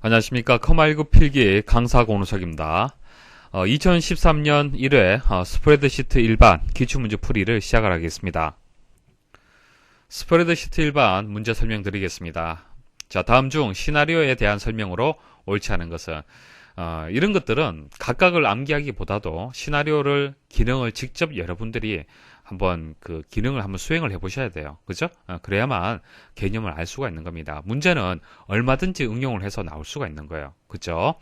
안녕하십니까. 커말9 필기 강사 고노석입니다. 2013년 1회 스프레드시트 일반 기출문제 풀이를 시작을 하겠습니다. 스프레드시트 일반 문제 설명드리겠습니다. 자, 다음 중 시나리오에 대한 설명으로 옳지 않은 것은 이런 것들은 각각을 암기하기보다도 시나리오를 기능을 직접 여러분들이 한번 그 기능을 한번 수행을 해 보셔야 돼요. 그죠? 그래야만 개념을 알 수가 있는 겁니다. 문제는 얼마든지 응용을 해서 나올 수가 있는 거예요. 그죠?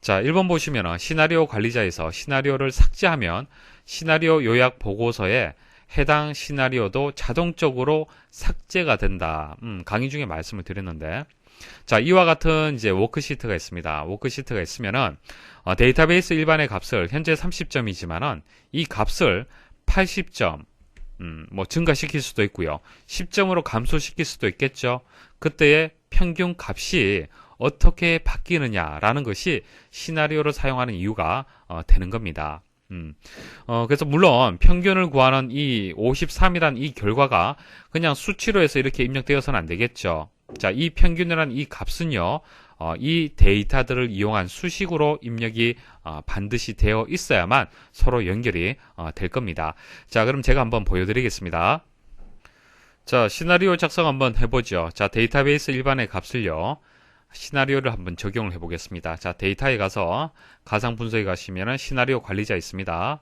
자, 1번 보시면 시나리오 관리자에서 시나리오를 삭제하면 시나리오 요약 보고서에 해당 시나리오도 자동적으로 삭제가 된다. 강의 중에 말씀을 드렸는데, 자, 이와 같은 이제 워크시트가 있습니다. 워크시트가 있으면은 데이터베이스 일반의 값을 현재 30점이지만은 이 값을 80점 뭐 증가시킬 수도 있고요. 10점으로 감소시킬 수도 있겠죠. 그때의 평균 값이 어떻게 바뀌느냐라는 것이 시나리오를 사용하는 이유가 되는 겁니다. 그래서 물론 평균을 구하는 이 53이란 이 결과가 그냥 수치로 해서 이렇게 입력되어서는 안 되겠죠. 자, 이 평균이라는 이 값은요, 이 데이터들을 이용한 수식으로 입력이 반드시 되어 있어야만 서로 연결이 될 겁니다. 자, 그럼 제가 한번 보여드리겠습니다. 자, 시나리오 작성 한번 해보죠. 자, 데이터베이스 일반의 값을요, 시나리오를 한번 적용을 해보겠습니다. 자, 데이터에 가서 가상 분석에 가시면 시나리오 관리자 있습니다.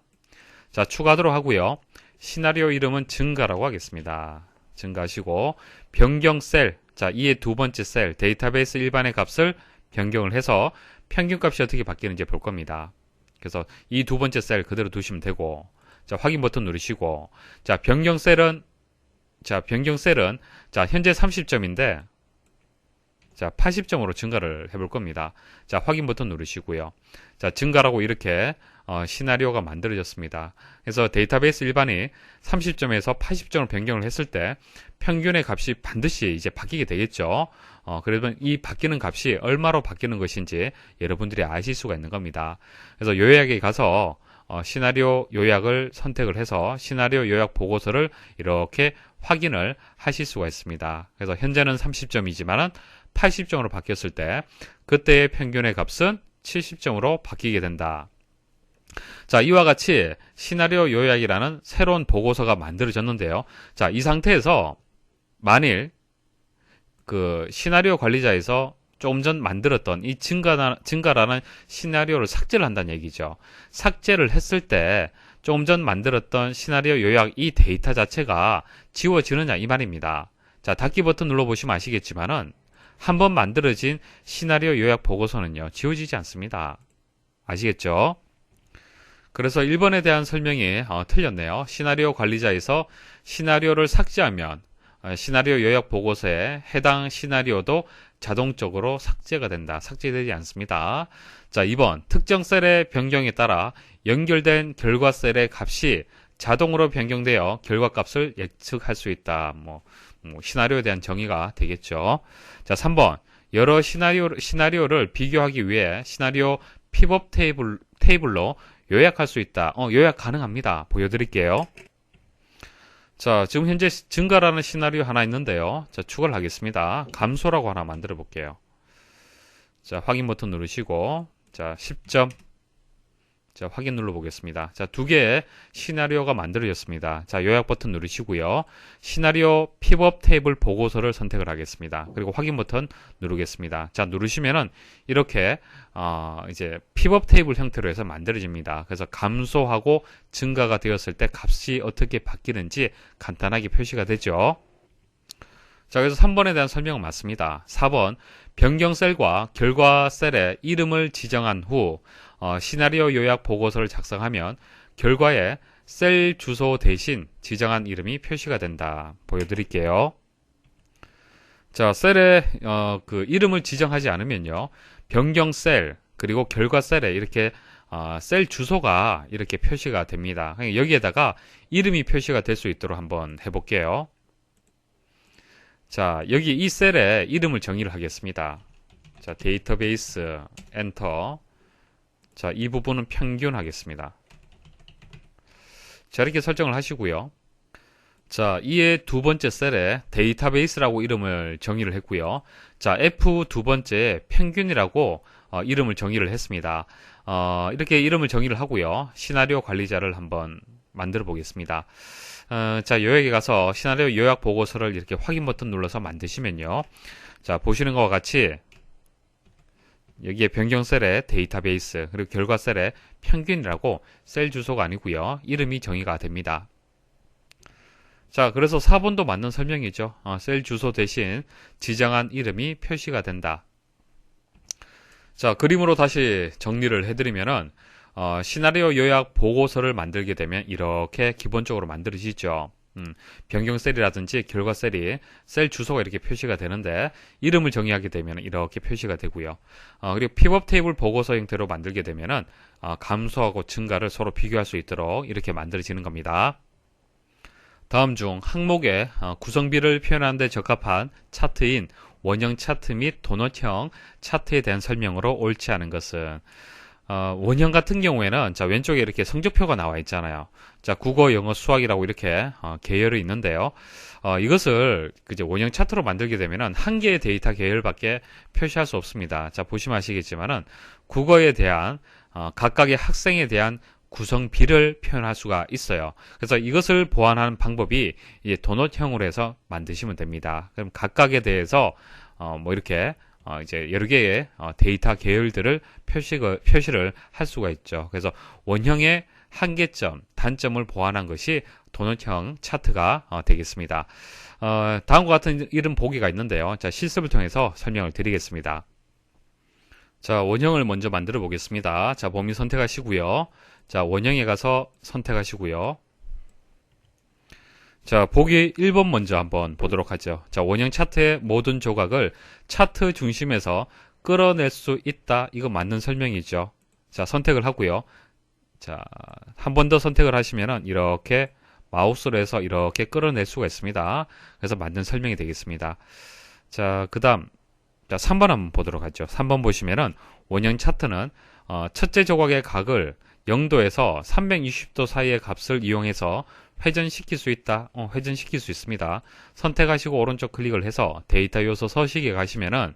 자, 추가하도록 하고요. 시나리오 이름은 증가라고 하겠습니다. 증가하시고 변경 셀, 자, 이의 두 번째 셀 데이터베이스 일반의 값을 변경을 해서 평균값이 어떻게 바뀌는지 볼 겁니다. 그래서 이 두 번째 셀 그대로 두시면 되고, 자, 확인 버튼 누르시고, 자, 변경 셀은 자, 현재 30점인데 자, 80점으로 증가를 해볼 겁니다. 자, 확인 버튼 누르시고요. 자, 증가라고 이렇게 시나리오가 만들어졌습니다. 그래서 데이터베이스 일반이 30점에서 80점으로 변경을 했을 때 평균의 값이 반드시 이제 바뀌게 되겠죠. 그러면 이 바뀌는 값이 얼마로 바뀌는 것인지 여러분들이 아실 수가 있는 겁니다. 그래서 요약에 가서 시나리오 요약을 선택을 해서 시나리오 요약 보고서를 이렇게 확인을 하실 수가 있습니다. 그래서 현재는 30점이지만은 80점으로 바뀌었을 때 그때의 평균의 값은 70점으로 바뀌게 된다. 자, 이와 같이 시나리오 요약이라는 새로운 보고서가 만들어졌는데요. 자, 이 상태에서 만일 그 시나리오 관리자에서 조금 전 만들었던 이 증가라는 시나리오를 삭제를 한다는 얘기죠. 삭제를 했을 때 조금 전 만들었던 시나리오 요약 이 데이터 자체가 지워지느냐 이 말입니다. 자, 닫기 버튼 눌러보시면 아시겠지만은 한번 만들어진 시나리오 요약 보고서는요, 지워지지 않습니다. 아시겠죠? 그래서 1번에 대한 설명이 틀렸네요. 시나리오 관리자에서 시나리오를 삭제하면 시나리오 요약 보고서에 해당 시나리오도 자동적으로 삭제가 된다. 삭제되지 않습니다. 자, 2번 특정 셀의 변경에 따라 연결된 결과 셀의 값이 자동으로 변경되어 결과값을 예측할 수 있다. 시나리오에 대한 정의가 되겠죠. 자, 3번 여러 시나리오를 비교하기 위해 시나리오 픽업 테이블로 요약할 수 있다. 요약 가능합니다. 보여드릴게요. 자, 지금 현재 증가라는 시나리오 하나 있는데요. 자, 추가를 하겠습니다. 감소라고 하나 만들어 볼게요. 자, 확인 버튼 누르시고, 자, 10점. 자, 확인 눌러 보겠습니다. 자, 두 개의 시나리오가 만들어졌습니다. 자, 요약 버튼 누르시고요. 시나리오 픽업 테이블 보고서를 선택을 하겠습니다. 그리고 확인 버튼 누르겠습니다. 자, 누르시면은 이렇게 이제 픽업 테이블 형태로 해서 만들어집니다. 그래서 감소하고 증가가 되었을 때 값이 어떻게 바뀌는지 간단하게 표시가 되죠. 자, 그래서 3번에 대한 설명은 맞습니다. 4번 변경 셀과 결과 셀의 이름을 지정한 후 시나리오 요약 보고서를 작성하면 결과에 셀 주소 대신 지정한 이름이 표시가 된다. 보여드릴게요. 자, 셀에 그 이름을 지정하지 않으면요, 변경 셀 그리고 결과 셀에 이렇게 셀 주소가 이렇게 표시가 됩니다. 여기에다가 이름이 표시가 될 수 있도록 한번 해볼게요. 자, 여기 이 셀에 이름을 정의를 하겠습니다. 자, 데이터베이스 엔터. 자, 이 부분은 평균 하겠습니다. 자, 이렇게 설정을 하시고요. 자, 이에 두 번째 셀에 데이터베이스라고 이름을 정의를 했고요. 자, F 두 번째에 평균이라고 이름을 정의를 했습니다. 이렇게 이름을 정의를 하고요. 시나리오 관리자를 한번 만들어 보겠습니다. 자, 요약에 가서 시나리오 요약 보고서를 이렇게 확인 버튼 눌러서 만드시면요. 자, 보시는 것과 같이 여기에 변경 셀에 데이터베이스, 그리고 결과 셀에 평균이라고 셀 주소가 아니고요. 이름이 정의가 됩니다. 자, 그래서 4번도 맞는 설명이죠. 셀 주소 대신 지정한 이름이 표시가 된다. 자, 그림으로 다시 정리를 해드리면은 시나리오 요약 보고서를 만들게 되면 이렇게 기본적으로 만들어지죠. 변경 셀이라든지 결과 셀이 셀 주소가 이렇게 표시가 되는데 이름을 정의하게 되면 이렇게 표시가 되고요. 그리고 피벗 테이블 보고서 형태로 만들게 되면은 감소하고 증가를 서로 비교할 수 있도록 이렇게 만들어지는 겁니다. 다음 중 항목의 구성비를 표현하는 데 적합한 차트인 원형 차트 및 도넛형 차트에 대한 설명으로 옳지 않은 것은 원형 같은 경우에는 자, 왼쪽에 이렇게 성적표가 나와 있잖아요. 자, 국어, 영어, 수학이라고 이렇게 계열이 있는데요. 이것을 이제 원형 차트로 만들게 되면은 한 개의 데이터 계열밖에 표시할 수 없습니다. 자, 보시면 아시겠지만은 국어에 대한 각각의 학생에 대한 구성비를 표현할 수가 있어요. 그래서 이것을 보완하는 방법이 이제 도넛형으로 해서 만드시면 됩니다. 그럼 각각에 대해서 뭐 이렇게 이제 여러 개의 데이터 계열들을 표시를 할 수가 있죠. 그래서 원형의 한계점, 단점을 보완한 것이 도넛형 차트가 되겠습니다. 다음과 같은 이런 보기가 있는데요. 자, 실습을 통해서 설명을 드리겠습니다. 자, 원형을 먼저 만들어 보겠습니다. 자, 범위 선택하시고요. 자, 원형에 가서 선택하시고요. 자, 보기 1번 먼저 한번 보도록 하죠. 자, 원형 차트의 모든 조각을 차트 중심에서 끌어낼 수 있다. 이거 맞는 설명이죠. 자, 선택을 하고요. 자, 한 번 더 선택을 하시면은 이렇게 마우스로 해서 이렇게 끌어낼 수가 있습니다. 그래서 맞는 설명이 되겠습니다. 자, 그 다음, 자, 3번 한번 보도록 하죠. 3번 보시면은 원형 차트는 첫째 조각의 각을 0도에서 360도 사이의 값을 이용해서 회전시킬 수 있다. 회전시킬 수 있습니다. 선택하시고 오른쪽 클릭을 해서 데이터 요소 서식에 가시면은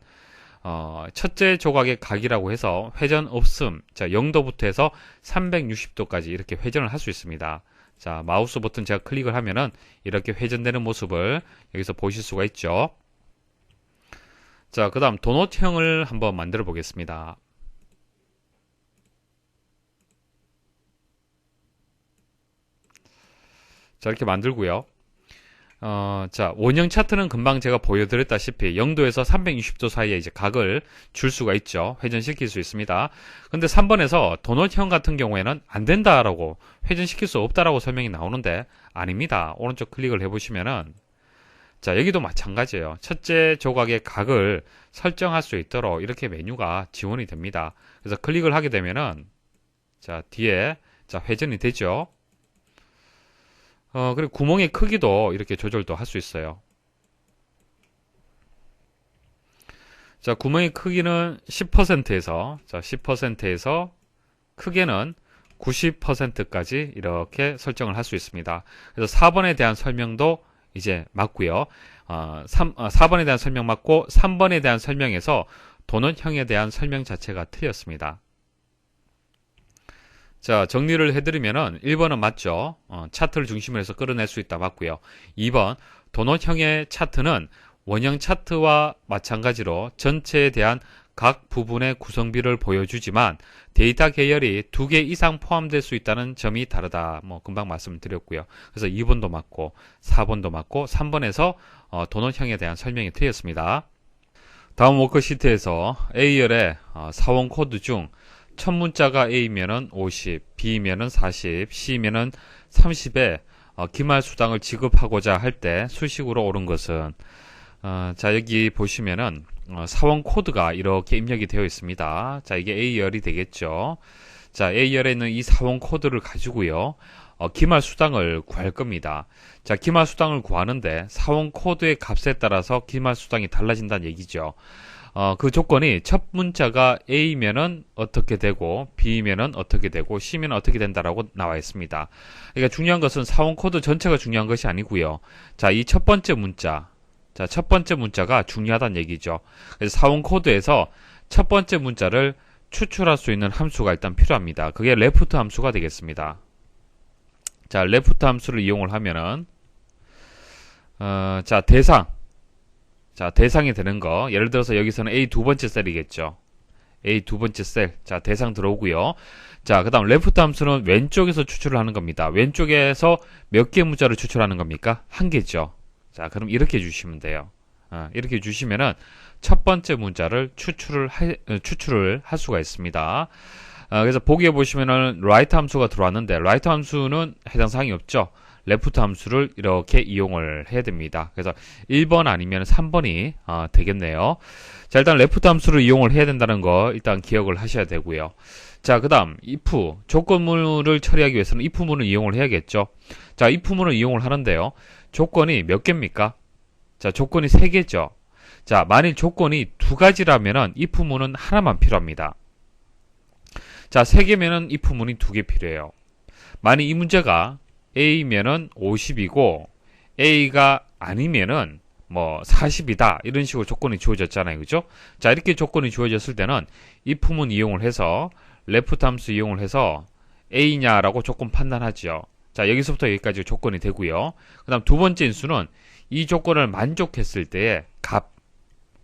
첫째 조각의 각이라고 해서 회전 없음. 자, 0도부터 해서 360도까지 이렇게 회전을 할 수 있습니다. 자, 마우스 버튼 제가 클릭을 하면은 이렇게 회전되는 모습을 여기서 보실 수가 있죠. 자, 그 다음 도넛형을 한번 만들어 보겠습니다. 자, 이렇게 만들고요. 자, 원형 차트는 금방 제가 보여드렸다시피 0도에서 360도 사이에 이제 각을 줄 수가 있죠. 회전시킬 수 있습니다. 근데 3번에서 도넛형 같은 경우에는 안 된다라고 회전시킬 수 없다라고 설명이 나오는데 아닙니다. 오른쪽 클릭을 해보시면은 자, 여기도 마찬가지예요. 첫째 조각의 각을 설정할 수 있도록 이렇게 메뉴가 지원이 됩니다. 그래서 클릭을 하게 되면은 자, 뒤에 자, 회전이 되죠. 그리고 구멍의 크기도 이렇게 조절도 할 수 있어요. 자, 구멍의 크기는 10%에서 자, 10%에서 크게는 90%까지 이렇게 설정을 할 수 있습니다. 그래서 4번에 대한 설명도 이제 맞고요. 4번에 대한 설명 맞고 3번에 대한 설명에서 도넛형에 대한 설명 자체가 틀렸습니다. 자, 정리를 해드리면은 1번은 맞죠. 차트를 중심으로 해서 끌어낼 수 있다 맞고요. 2번 도넛형의 차트는 원형 차트와 마찬가지로 전체에 대한 각 부분의 구성비를 보여주지만 데이터 계열이 2개 이상 포함될 수 있다는 점이 다르다. 뭐 금방 말씀을 드렸고요. 그래서 2번도 맞고 4번도 맞고 3번에서 도넛형에 대한 설명이 틀렸습니다. 다음 워크시트에서 A열의 사원 코드 중 첫 문자가 A면은 50, B면은 40, C면은 30에 기말 수당을 지급하고자 할 때 수식으로 옳은 것은 자, 여기 보시면은 사원 코드가 이렇게 입력이 되어 있습니다. 자, 이게 A열이 되겠죠. 자, A열에 있는 이 사원 코드를 가지고요. 기말 수당을 구할 겁니다. 자, 기말 수당을 구하는데 사원 코드의 값에 따라서 기말 수당이 달라진다는 얘기죠. 그 조건이 첫 문자가 A면은 어떻게 되고 B면은 어떻게 되고 C면은 어떻게 된다라고 나와 있습니다. 그러니까 중요한 것은 사원 코드 전체가 중요한 것이 아니고요. 자, 이 첫 번째 문자. 자, 첫 번째 문자가 중요하다는 얘기죠. 그래서 사원 코드에서 첫 번째 문자를 추출할 수 있는 함수가 일단 필요합니다. 그게 레프트 함수가 되겠습니다. 자, 레프트 함수를 이용을 하면은 자, 대상이 되는 거. 예를 들어서 여기서는 A 두 번째 셀이겠죠. A 두 번째 셀. 자, 대상 들어오고요. 자, 그 다음 레프트 함수는 왼쪽에서 추출을 하는 겁니다. 왼쪽에서 몇 개 문자를 추출하는 겁니까? 한 개죠. 자, 그럼 이렇게 주시면 돼요. 이렇게 주시면은 첫 번째 문자를 추출을 할 수가 있습니다. 그래서 보기에 보시면은 write 함수가 들어왔는데 write 함수는 해당 사항이 없죠. 레프트 함수를 이렇게 이용을 해야 됩니다. 그래서 1번 아니면 3번이 되겠네요. 자, 일단 레프트 함수를 이용을 해야 된다는 거 일단 기억을 하셔야 되고요. 자, 그 다음 if 조건문을 처리하기 위해서는 if문을 이용을 해야겠죠. 자, if문을 이용을 하는데요. 조건이 몇 개입니까? 자, 조건이 3개죠. 자, 만일 조건이 2가지라면은 if문은 하나만 필요합니다. 자, 3개면은 if문이 2개 필요해요. 만일 이 문제가 A면은 50이고 A가 아니면은 뭐 40이다 이런 식으로 조건이 주어졌잖아요. 그죠? 자, 이렇게 조건이 주어졌을 때는 if문 이용을 해서 레프트 함수 이용을 해서 A냐라고 조건 판단하죠. 자, 여기서부터 여기까지 조건이 되고요. 그 다음 두 번째 인수는 이 조건을 만족했을 때의 값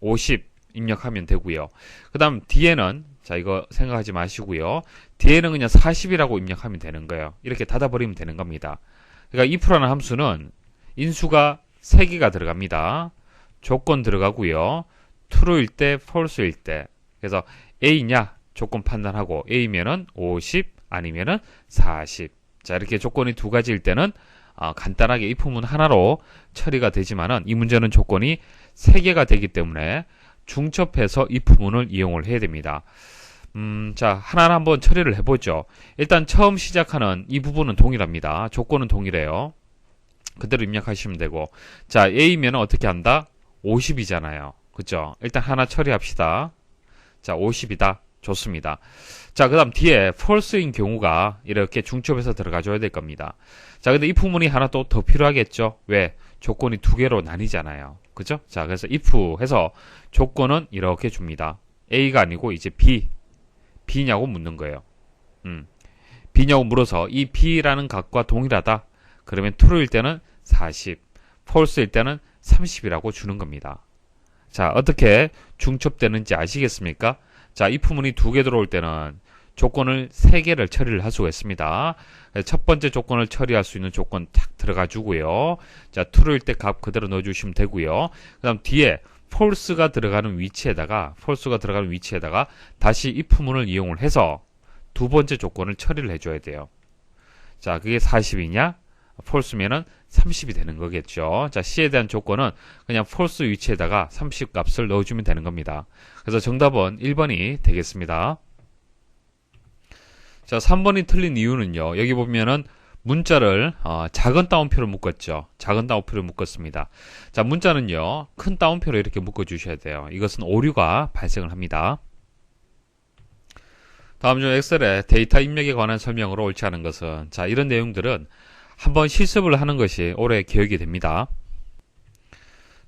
50 입력하면 되고요. 그 다음 뒤에는 자, 이거 생각하지 마시고요. 뒤에는 그냥 40이라고 입력하면 되는 거예요. 이렇게 닫아버리면 되는 겁니다. 그러니까 if라는 함수는 인수가 3개가 들어갑니다. 조건 들어가고요. true일 때, false일 때. 그래서 A냐 조건 판단하고 A면은 50 아니면은 40. 자, 이렇게 조건이 2가지일 때는 간단하게 if문 하나로 처리가 되지만은 이 문제는 조건이 3개가 되기 때문에 중첩해서 if문을 이용을 해야 됩니다. 자, 하나하나 한번 처리를 해보죠. 일단 처음 시작하는 이 부분은 동일합니다. 조건은 동일해요. 그대로 입력하시면 되고. 자, A면 어떻게 한다? 50이잖아요. 그죠? 일단 하나 처리합시다. 자, 50이다. 좋습니다. 자, 그 다음 뒤에 false인 경우가 이렇게 중첩해서 들어가줘야 될 겁니다. 자, 근데 if문이 하나 또 더 필요하겠죠? 왜? 조건이 2개로 나뉘잖아요. 그죠? 자, 그래서 if 해서 조건은 이렇게 줍니다. A가 아니고 이제 B냐고 묻는 거예요. B냐고 물어서 이 B라는 값과 동일하다. 그러면 true일 때는 40, false일 때는 30이라고 주는 겁니다. 자, 어떻게 중첩되는지 아시겠습니까? 자, if문이 2개 들어올 때는 조건을 3개를 처리를 할 수가 있습니다. 첫 번째 조건을 처리할 수 있는 조건 딱 들어가 주고요. 자, true일 때 값 그대로 넣어주시면 되고요. 그 다음 뒤에 false가 들어가는 위치에다가 다시 if문을 이용을 해서 두 번째 조건을 처리를 해줘야 돼요. 자, 그게 40이냐? false면은 30이 되는 거겠죠. 자, C에 대한 조건은 그냥 false 위치에다가 30 값을 넣어주면 되는 겁니다. 그래서 정답은 1번이 되겠습니다. 자, 3번이 틀린 이유는요. 여기 보면은 문자를 작은 따옴표로 묶었죠. 작은 따옴표로 묶었습니다. 자, 문자는요. 큰 따옴표로 이렇게 묶어주셔야 돼요. 이것은 오류가 발생을 합니다. 다음 중 엑셀의 데이터 입력에 관한 설명으로 옳지 않은 것은 자, 이런 내용들은 한번 실습을 하는 것이 오래 기억이 됩니다.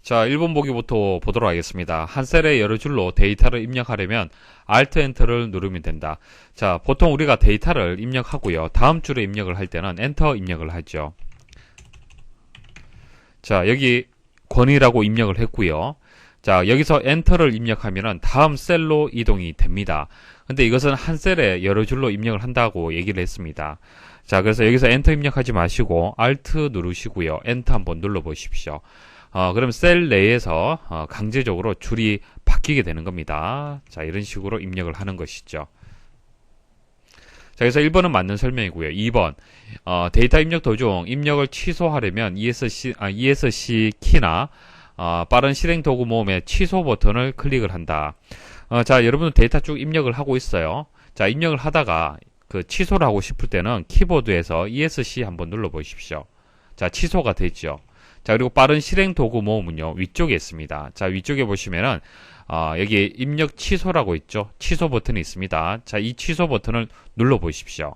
자, 1번 보기부터 보도록 하겠습니다. 한 셀에 여러 줄로 데이터를 입력하려면 Alt Enter를 누르면 된다. 자, 보통 우리가 데이터를 입력하고요. 다음 줄에 입력을 할 때는 Enter 입력을 하죠. 자, 여기 권이라고 입력을 했고요. 자, 여기서 Enter를 입력하면은 다음 셀로 이동이 됩니다. 근데 이것은 한 셀에 여러 줄로 입력을 한다고 얘기를 했습니다. 자, 그래서 여기서 Enter 입력하지 마시고 Alt 누르시고요. Enter 한번 눌러 보십시오. 그럼 셀 내에서 강제적으로 줄이 바뀌게 되는 겁니다. 자, 이런 식으로 입력을 하는 것이죠. 자, 그래서 1번은 맞는 설명이고요. 2번 데이터 입력 도중 입력을 취소하려면 ESC 키나 빠른 실행 도구 모음의 취소 버튼을 클릭을 한다. 자, 여러분은 데이터 쭉 입력을 하고 있어요. 자, 입력을 하다가 그 취소를 하고 싶을 때는 키보드에서 ESC 한번 눌러 보십시오. 자, 취소가 됐죠. 자, 그리고 빠른 실행 도구 모음은요, 위쪽에 있습니다. 자, 위쪽에 보시면은, 여기 입력 취소라고 있죠. 취소 버튼이 있습니다. 자, 이 취소 버튼을 눌러 보십시오.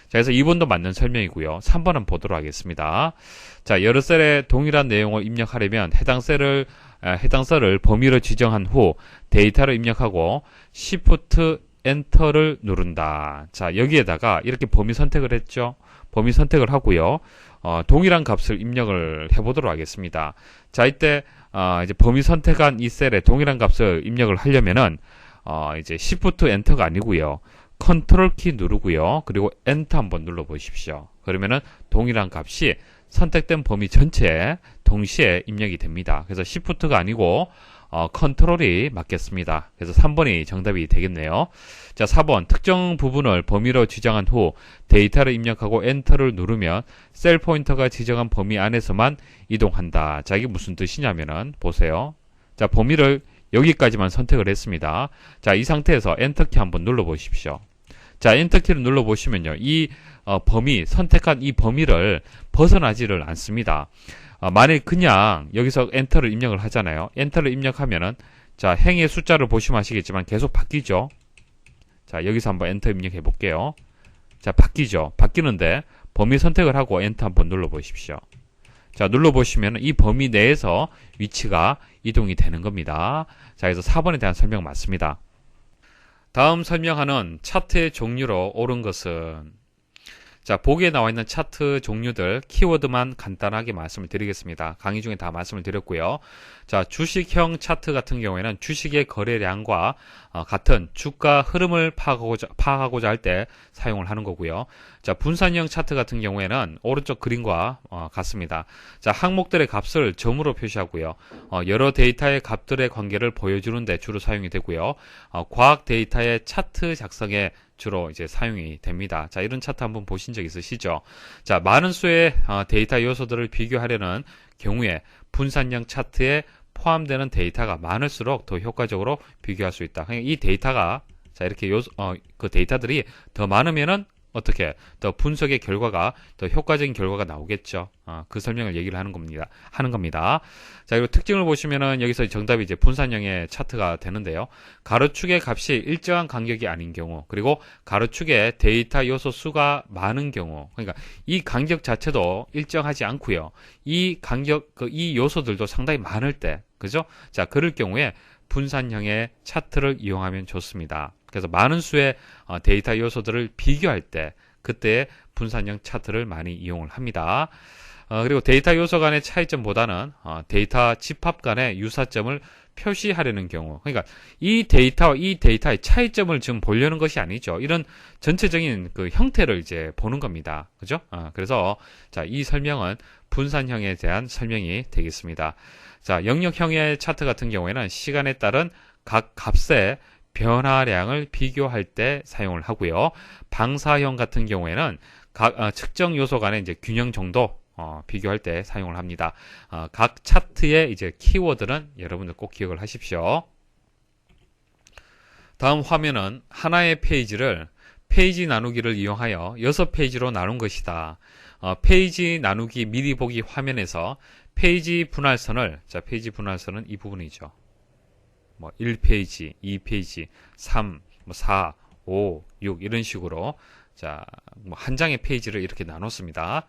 자, 그래서 2번도 맞는 설명이고요. 3번은 보도록 하겠습니다. 자, 여러 셀에 동일한 내용을 입력하려면 해당 셀을 범위로 지정한 후 데이터를 입력하고 Shift 엔터를 누른다. 자, 여기에다가 이렇게 범위 선택을 했죠. 범위 선택을 하고요. 동일한 값을 입력을 해보도록 하겠습니다. 자, 이때 이제 범위 선택한 이 셀에 동일한 값을 입력을 하려면은 이제 Shift 엔터가 아니고요. 컨트롤 키 누르고요. 그리고 엔터 한번 눌러 보십시오. 그러면은 동일한 값이 선택된 범위 전체에 동시에 입력이 됩니다. 그래서 Shift가 아니고 컨트롤이 맞겠습니다. 그래서 3번이 정답이 되겠네요. 자, 4번 특정 부분을 범위로 지정한 후 데이터를 입력하고 엔터를 누르면 셀 포인터가 지정한 범위 안에서만 이동한다. 자, 이게 무슨 뜻이냐면은 보세요. 자, 범위를 여기까지만 선택을 했습니다. 자, 이 상태에서 엔터키 한번 눌러 보십시오. 자, 엔터키를 눌러 보시면요. 이 선택한 이 범위를 벗어나지를 않습니다. 만일 그냥 여기서 엔터를 입력을 하잖아요. 엔터를 입력하면은 자, 행의 숫자를 보시면 아시겠지만 계속 바뀌죠. 자, 여기서 한번 엔터 입력해 볼게요. 자, 바뀌죠. 바뀌는데 범위 선택을 하고 엔터 한번 눌러 보십시오. 자, 눌러 보시면 이 범위 내에서 위치가 이동이 되는 겁니다. 자, 그래서 4번에 대한 설명 맞습니다. 다음 설명하는 차트의 종류로 옳은 것은, 자, 보기에 나와 있는 차트 종류들 키워드만 간단하게 말씀을 드리겠습니다. 강의 중에 다 말씀을 드렸고요. 자, 주식형 차트 같은 경우에는 주식의 거래량과 같은 주가 흐름을 파악하고자 할 때 사용을 하는 거고요. 자, 분산형 차트 같은 경우에는 오른쪽 그림과 같습니다. 자, 항목들의 값을 점으로 표시하고요. 여러 데이터의 값들의 관계를 보여주는 데 주로 사용이 되고요. 과학 데이터의 차트 작성에 주로 이제 사용이 됩니다. 자, 이런 차트 한번 보신 적 있으시죠? 자, 많은 수의 데이터 요소들을 비교하려는 경우에 분산형 차트에 포함되는 데이터가 많을수록 더 효과적으로 비교할 수 있다. 그러니까 이 데이터가 자, 이렇게 그 데이터들이 더 많으면은 어떻게 더 분석의 결과가 더 효과적인 결과가 나오겠죠. 그 설명을 얘기를 하는 겁니다. 자, 그리고 특징을 보시면은 여기서 정답이 이제 분산형의 차트가 되는데요. 가로축의 값이 일정한 간격이 아닌 경우, 그리고 가로축에 데이터 요소 수가 많은 경우, 그러니까 이 간격 자체도 일정하지 않고요. 이 간격, 이 요소들도 상당히 많을 때, 그죠? 자, 그럴 경우에 분산형의 차트를 이용하면 좋습니다. 그래서 많은 수의 데이터 요소들을 비교할 때 그때 분산형 차트를 많이 이용을 합니다. 그리고 데이터 요소 간의 차이점보다는 데이터 집합 간의 유사점을 표시하려는 경우, 그러니까 이 데이터와 이 데이터의 차이점을 지금 보려는 것이 아니죠. 이런 전체적인 그 형태를 이제 보는 겁니다. 그죠? 그래서 자, 이 설명은 분산형에 대한 설명이 되겠습니다. 자, 영역형의 차트 같은 경우에는 시간에 따른 각 값의 변화량을 비교할 때 사용을 하고요. 방사형 같은 경우에는 각 측정 요소 간의 이제 균형 정도 비교할 때 사용을 합니다. 각 차트의 이제 키워드는 여러분들 꼭 기억을 하십시오. 다음 화면은 하나의 페이지를 페이지 나누기를 이용하여 6페이지로 나눈 것이다. 페이지 나누기 미리 보기 화면에서 페이지 분할선을, 자, 페이지 분할선은 이 부분이죠. 1페이지, 2페이지, 3, 4, 5, 6 이런 식으로 자, 한 장의 페이지를 이렇게 나눴습니다.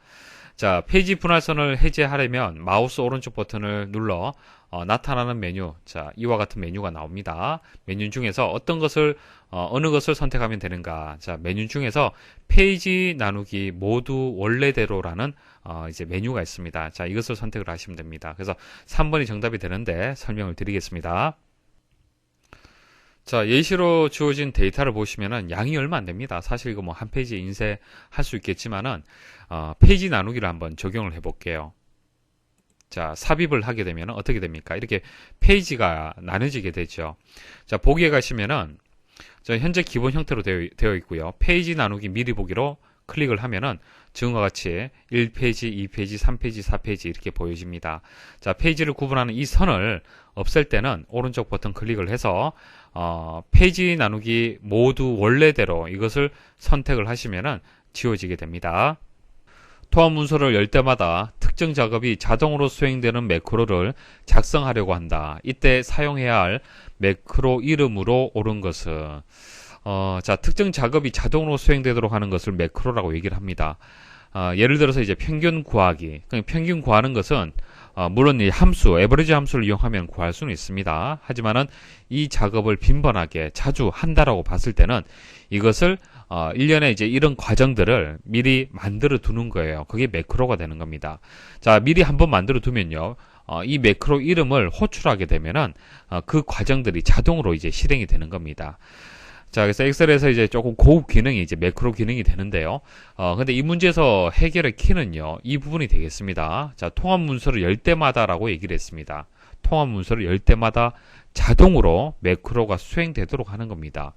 자, 페이지 분할선을 해제하려면 마우스 오른쪽 버튼을 눌러 나타나는 메뉴, 자, 이와 같은 메뉴가 나옵니다. 메뉴 중에서 어느 것을 선택하면 되는가? 자, 메뉴 중에서 페이지 나누기 모두 원래대로라는 이제 메뉴가 있습니다. 자, 이것을 선택을 하시면 됩니다. 그래서 3번이 정답이 되는데 설명을 드리겠습니다. 자, 예시로 주어진 데이터를 보시면은 양이 얼마 안 됩니다. 사실 이거 뭐 한 페이지에 인쇄할 수 있겠지만은 페이지 나누기를 한번 적용을 해 볼게요. 자, 삽입을 하게 되면 어떻게 됩니까? 이렇게 페이지가 나눠지게 되죠. 자, 보기에 가시면은 현재 기본 형태로 되어 있고요. 페이지 나누기 미리 보기로 클릭을 하면은 지금과 같이 1페이지, 2페이지, 3페이지, 4페이지 이렇게 보여집니다. 자, 페이지를 구분하는 이 선을 없앨 때는 오른쪽 버튼 클릭을 해서 페이지 나누기 모두 원래대로 이것을 선택을 하시면은 지워지게 됩니다. 토합 문서를 열 때마다 특정 작업이 자동으로 수행되는 매크로를 작성하려고 한다. 이때 사용해야 할 매크로 이름으로 옳은 것은 자, 특정 작업이 자동으로 수행되도록 하는 것을 매크로라고 얘기를 합니다. 예를 들어서 이제 평균 구하기. 평균 구하는 것은 물론 이 함수, 에버리지 함수를 이용하면 구할 수는 있습니다. 하지만은 이 작업을 빈번하게 자주 한다라고 봤을 때는 이것을 1년에 이제 이런 과정들을 미리 만들어 두는 거예요. 그게 매크로가 되는 겁니다. 자, 미리 한번 만들어 두면요. 이 매크로 이름을 호출하게 되면은 그 과정들이 자동으로 이제 실행이 되는 겁니다. 자, 그래서 엑셀에서 이제 조금 고급 기능이 이제 매크로 기능이 되는데요. 근데 이 문제에서 해결의 키는요, 이 부분이 되겠습니다. 자, 통합 문서를 열 때마다라고 얘기를 했습니다. 통합 문서를 열 때마다 자동으로 매크로가 수행되도록 하는 겁니다.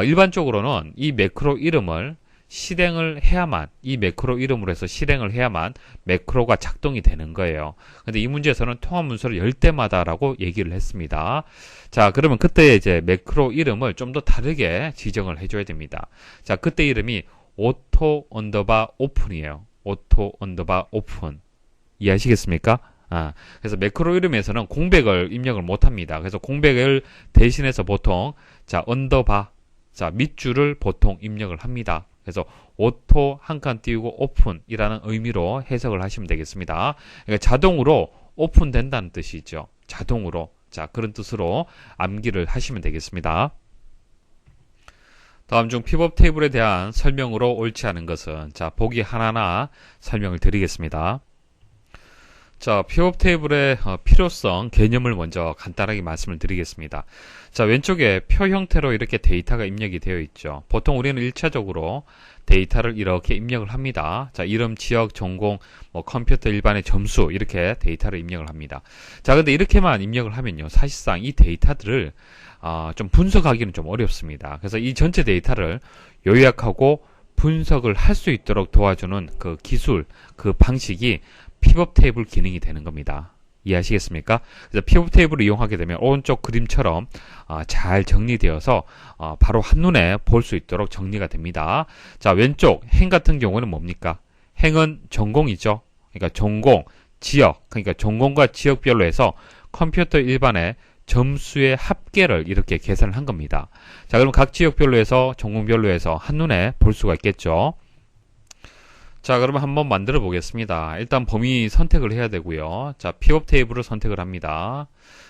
일반적으로는 이 매크로 이름을 실행을 해야만, 이 매크로 이름으로 해서 실행을 해야만 매크로가 작동이 되는 거예요. 근데 이 문제에서는 통합 문서를 열 때마다라고 얘기를 했습니다. 자, 그러면 그때 이제 매크로 이름을 좀 더 다르게 지정을 해줘야 됩니다. 자, 그때 이름이 auto underbar open이에요. auto underbar open. 이해하시겠습니까? 그래서 매크로 이름에서는 공백을 입력을 못 합니다. 그래서 공백을 대신해서 보통, 자, 언더바, 자, 밑줄을 보통 입력을 합니다. 그래서 오토 한 칸 띄우고 오픈이라는 의미로 해석을 하시면 되겠습니다. 그러니까 자동으로 오픈된다는 뜻이죠. 자동으로. 자, 그런 뜻으로 암기를 하시면 되겠습니다. 다음 중 피벗 테이블에 대한 설명으로 옳지 않은 것은, 자, 보기 하나하나 설명을 드리겠습니다. 자, 피벗 테이블의 필요성, 개념을 먼저 간단하게 말씀을 드리겠습니다. 자, 왼쪽에 표 형태로 이렇게 데이터가 입력이 되어 있죠. 보통 우리는 1차적으로 데이터를 이렇게 입력을 합니다. 자, 이름, 지역, 전공, 컴퓨터 일반의 점수, 이렇게 데이터를 입력을 합니다. 자, 근데 이렇게만 입력을 하면요, 사실상 이 데이터들을 좀 분석하기는 좀 어렵습니다. 그래서 이 전체 데이터를 요약하고 분석을 할 수 있도록 도와주는 그 기술, 그 방식이 피벗 테이블 기능이 되는 겁니다. 이해하시겠습니까? 그래서 피벗 테이블을 이용하게 되면 오른쪽 그림처럼 잘 정리되어서 바로 한눈에 볼 수 있도록 정리가 됩니다. 자, 왼쪽 행 같은 경우는 뭡니까? 행은 전공이죠. 그러니까 전공, 지역, 그러니까 전공과 지역별로 해서 컴퓨터 일반의 점수의 합계를 이렇게 계산을 한 겁니다. 자, 그럼 각 지역별로 해서 전공별로 해서 한눈에 볼 수가 있겠죠. 자, 그러면 한번 만들어 보겠습니다. 일단 범위 선택을 해야 되고요. 자, 피벗 테이블을 선택을 합니다.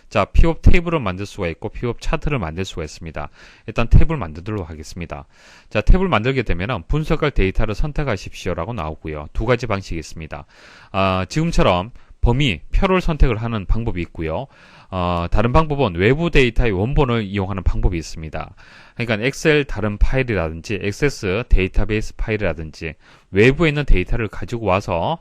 자, 피벗 테이블을 만들 수가 있고 피벗 차트를 만들 수가 있습니다. 일단 탭을 만들도록 하겠습니다. 자, 탭을 만들게 되면 분석할 데이터를 선택하십시오라고 나오고요. 두 가지 방식이 있습니다. 지금처럼 범위, 표를 선택을 하는 방법이 있고요. 다른 방법은 외부 데이터의 원본을 이용하는 방법이 있습니다. 그러니까 엑셀 다른 파일이라든지 액세스 데이터베이스 파일이라든지 외부에 있는 데이터를 가지고 와서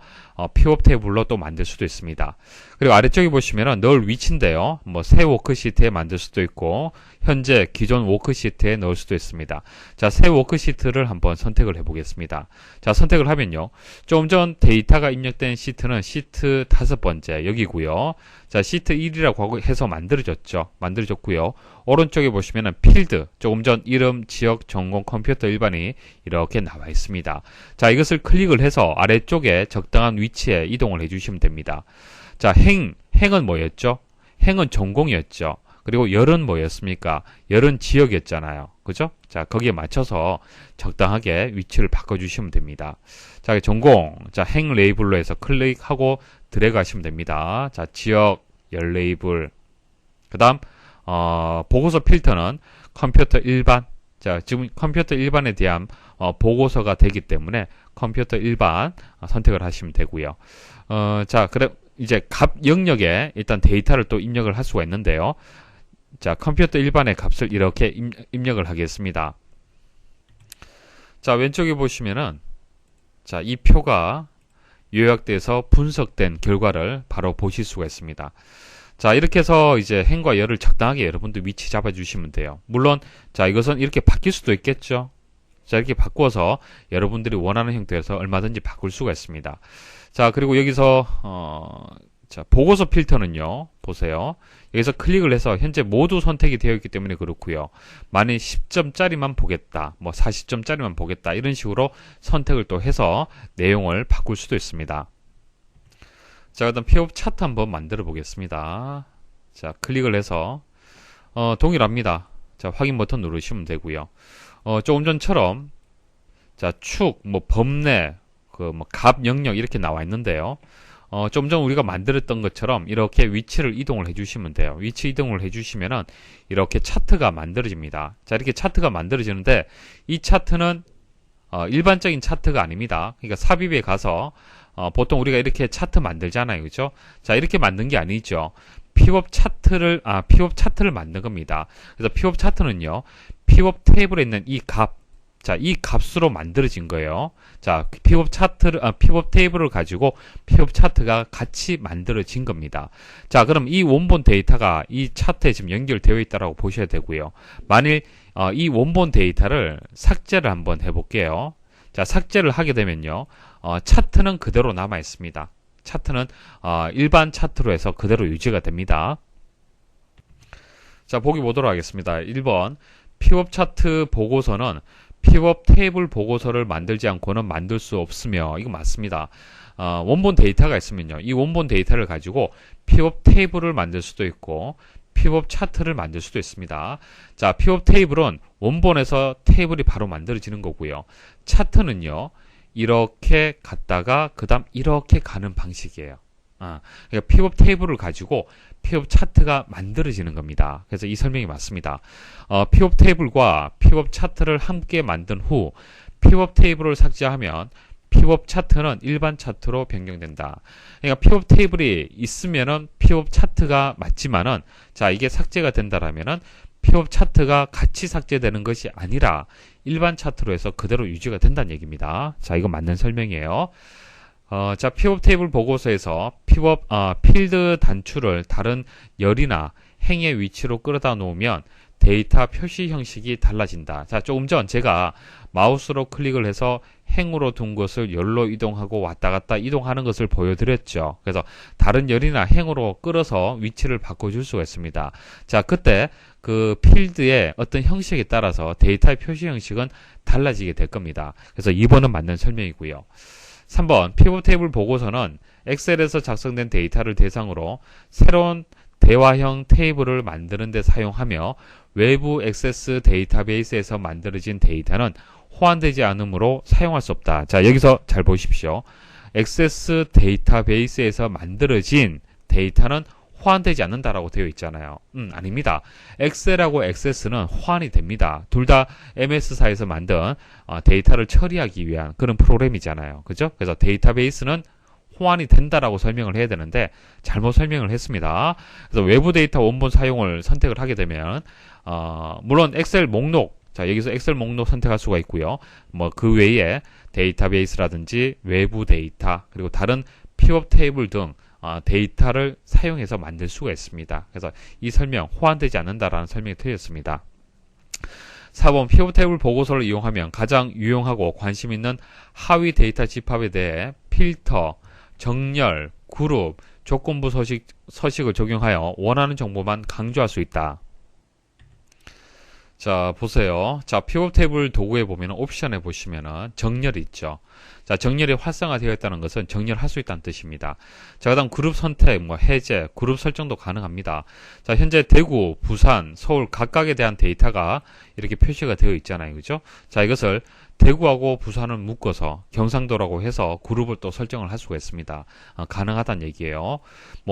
피벗 테이블로 또 만들 수도 있습니다. 그리고 아래쪽에 보시면은 넣을 위치인데요. 새 워크시트에 만들 수도 있고 현재 기존 워크시트에 넣을 수도 있습니다. 자, 새 워크시트를 한번 선택을 해 보겠습니다. 자, 선택을 하면요. 조금 전 데이터가 입력된 시트는 시트 5번째 여기고요. 자, 시트 1이라고 해서 만들어졌고요. 오른쪽에 보시면은 필드, 조금 전 이름, 지역, 전공, 컴퓨터 일반이 이렇게 나와 있습니다. 자, 이것을 클릭을 해서 아래쪽에 적당한 위치에 이동을 해주시면 됩니다. 자, 행은 뭐였죠? 행은 전공이었죠. 그리고 열은 뭐였습니까? 열은 지역이었잖아요. 그죠? 자, 거기에 맞춰서 적당하게 위치를 바꿔주시면 됩니다. 자, 전공, 자, 행 레이블로 해서 클릭하고 드래그 하시면 됩니다. 자, 지역, 열 레이블. 그 다음, 보고서 필터는 컴퓨터 일반. 자, 지금 컴퓨터 일반에 대한 보고서가 되기 때문에 컴퓨터 일반 선택을 하시면 되고요. 자, 그래 이제 값 영역에 일단 데이터를 또 입력을 할 수가 있는데요. 자, 컴퓨터 일반의 값을 이렇게 입력을 하겠습니다. 자, 왼쪽에 보시면은 자, 이 표가 요약돼서 분석된 결과를 바로 보실 수가 있습니다. 자, 이렇게 해서 이제 행과 열을 적당하게 여러분들 위치 잡아 주시면 돼요. 물론 자, 이것은 이렇게 바뀔 수도 있겠죠. 자, 이렇게 바꾸어서 여러분들이 원하는 형태에서 얼마든지 바꿀 수가 있습니다. 자, 그리고 여기서 자, 보고서 필터는요. 보세요. 여기서 클릭을 해서 현재 모두 선택이 되어 있기 때문에 그렇고요. 만약 10점짜리만 보겠다, 40점짜리만 보겠다, 이런 식으로 선택을 또 해서 내용을 바꿀 수도 있습니다. 자, 그다음 픽업 차트 한번 만들어 보겠습니다. 자, 클릭을 해서 동일합니다. 자, 확인 버튼 누르시면 되고요. 조금 전처럼 자, 축, 뭐 범례, 값 영역 이렇게 나와 있는데요. 좀 전 우리가 만들었던 것처럼 이렇게 위치를 이동을 해주시면 돼요. 위치 이동을 해주시면은 이렇게 차트가 만들어집니다. 자, 이렇게 차트가 만들어지는데 이 차트는 일반적인 차트가 아닙니다. 그러니까 삽입에 가서 보통 우리가 이렇게 차트 만들잖아요, 그죠? 자, 이렇게 만든 게 아니죠. 픽업 차트를 만든 겁니다. 그래서 픽업 차트는요, 픽업 테이블에 있는 이 값, 자, 이 값으로 만들어진 거예요. 자, 픽업 테이블을 가지고 픽업 차트가 같이 만들어진 겁니다. 자, 그럼 이 원본 데이터가 이 차트에 지금 연결되어 있다라고 보셔야 되고요. 만일 이 원본 데이터를 삭제를 한번 해볼게요. 자, 삭제를 하게 되면요, 차트는 그대로 남아 있습니다. 차트는 일반 차트로 해서 그대로 유지가 됩니다. 자, 보기 보도록 하겠습니다. 1번 픽업 차트 보고서는 픽업 테이블 보고서를 만들지 않고는 만들 수 없으며, 이거 맞습니다. 원본 데이터가 있으면요, 이 원본 데이터를 가지고 픽업 테이블을 만들 수도 있고 픽업 차트를 만들 수도 있습니다. 자, 픽업 테이블은 원본에서 테이블이 바로 만들어지는 거고요. 차트는요, 이렇게 갔다가 그 다음 이렇게 가는 방식이에요. 그러니까 픽업 테이블을 가지고 픽업 차트가 만들어지는 겁니다. 그래서 이 설명이 맞습니다. 픽업 테이블과 픽업 차트를 함께 만든 후 픽업 테이블을 삭제하면 픽업 차트는 일반 차트로 변경된다. 그러니까 픽업 테이블이 있으면은 픽업 차트가 맞지만은, 자, 이게 삭제가 된다라면은 픽업 차트가 같이 삭제되는 것이 아니라 일반 차트로 해서 그대로 유지가 된다는 얘기입니다. 자, 이거 맞는 설명이에요. 자, 픽업 테이블 보고서에서 필드 단추를 다른 열이나 행의 위치로 끌어다 놓으면 데이터 표시 형식이 달라진다. 자, 조금 전 제가 마우스로 클릭을 해서 행으로 둔 것을 열로 이동하고 왔다 갔다 이동하는 것을 보여드렸죠. 그래서 다른 열이나 행으로 끌어서 위치를 바꿔줄 수가 있습니다. 자, 그때 그 필드의 어떤 형식에 따라서 데이터의 표시 형식은 달라지게 될 겁니다. 그래서 2번은 맞는 설명이고요. 3번 픽업 테이블 보고서는 엑셀에서 작성된 데이터를 대상으로 새로운 대화형 테이블을 만드는 데 사용하며 외부 액세스 데이터베이스에서 만들어진 데이터는 호환되지 않으므로 사용할 수 없다. 자, 여기서 잘 보십시오. 액세스 데이터베이스에서 만들어진 데이터는 호환되지 않는다라고 되어 있잖아요. 아닙니다. 엑셀하고 액세스는 호환이 됩니다. 둘 다 MS사에서 만든 데이터를 처리하기 위한 그런 프로그램이잖아요. 그죠? 그래서 데이터베이스는 호환이 된다라고 설명을 해야 되는데 잘못 설명을 했습니다. 그래서 외부 데이터 원본 사용을 선택을 하게 되면 물론 엑셀 목록, 자, 여기서 엑셀 목록 선택할 수가 있고요. 뭐 그 외에 데이터베이스라든지 외부 데이터 그리고 다른 픽업 테이블 등 데이터를 사용해서 만들 수가 있습니다. 그래서 이 설명 호환되지 않는다라는 설명이 틀렸습니다. 4번 픽업 테이블 보고서를 이용하면 가장 유용하고 관심 있는 하위 데이터 집합에 대해 필터, 정렬, 그룹, 조건부 서식을 적용하여 원하는 정보만 강조할 수 있다. 자, 보세요. 자, 픽업 테이블 도구에 보면 옵션에 보시면은 정렬이 있죠. 자, 정렬이 활성화되어 있다는 것은 정렬할 수 있다는 뜻입니다. 자, 그다음 그룹 선택, 해제, 그룹 설정도 가능합니다. 자, 현재 대구, 부산, 서울 각각에 대한 데이터가 이렇게 표시가 되어 있잖아요. 그죠? 자, 이것을 대구하고 부산을 묶어서 경상도라고 해서 그룹을 또 설정을 할 수가 있습니다. 가능하다는 얘기예요.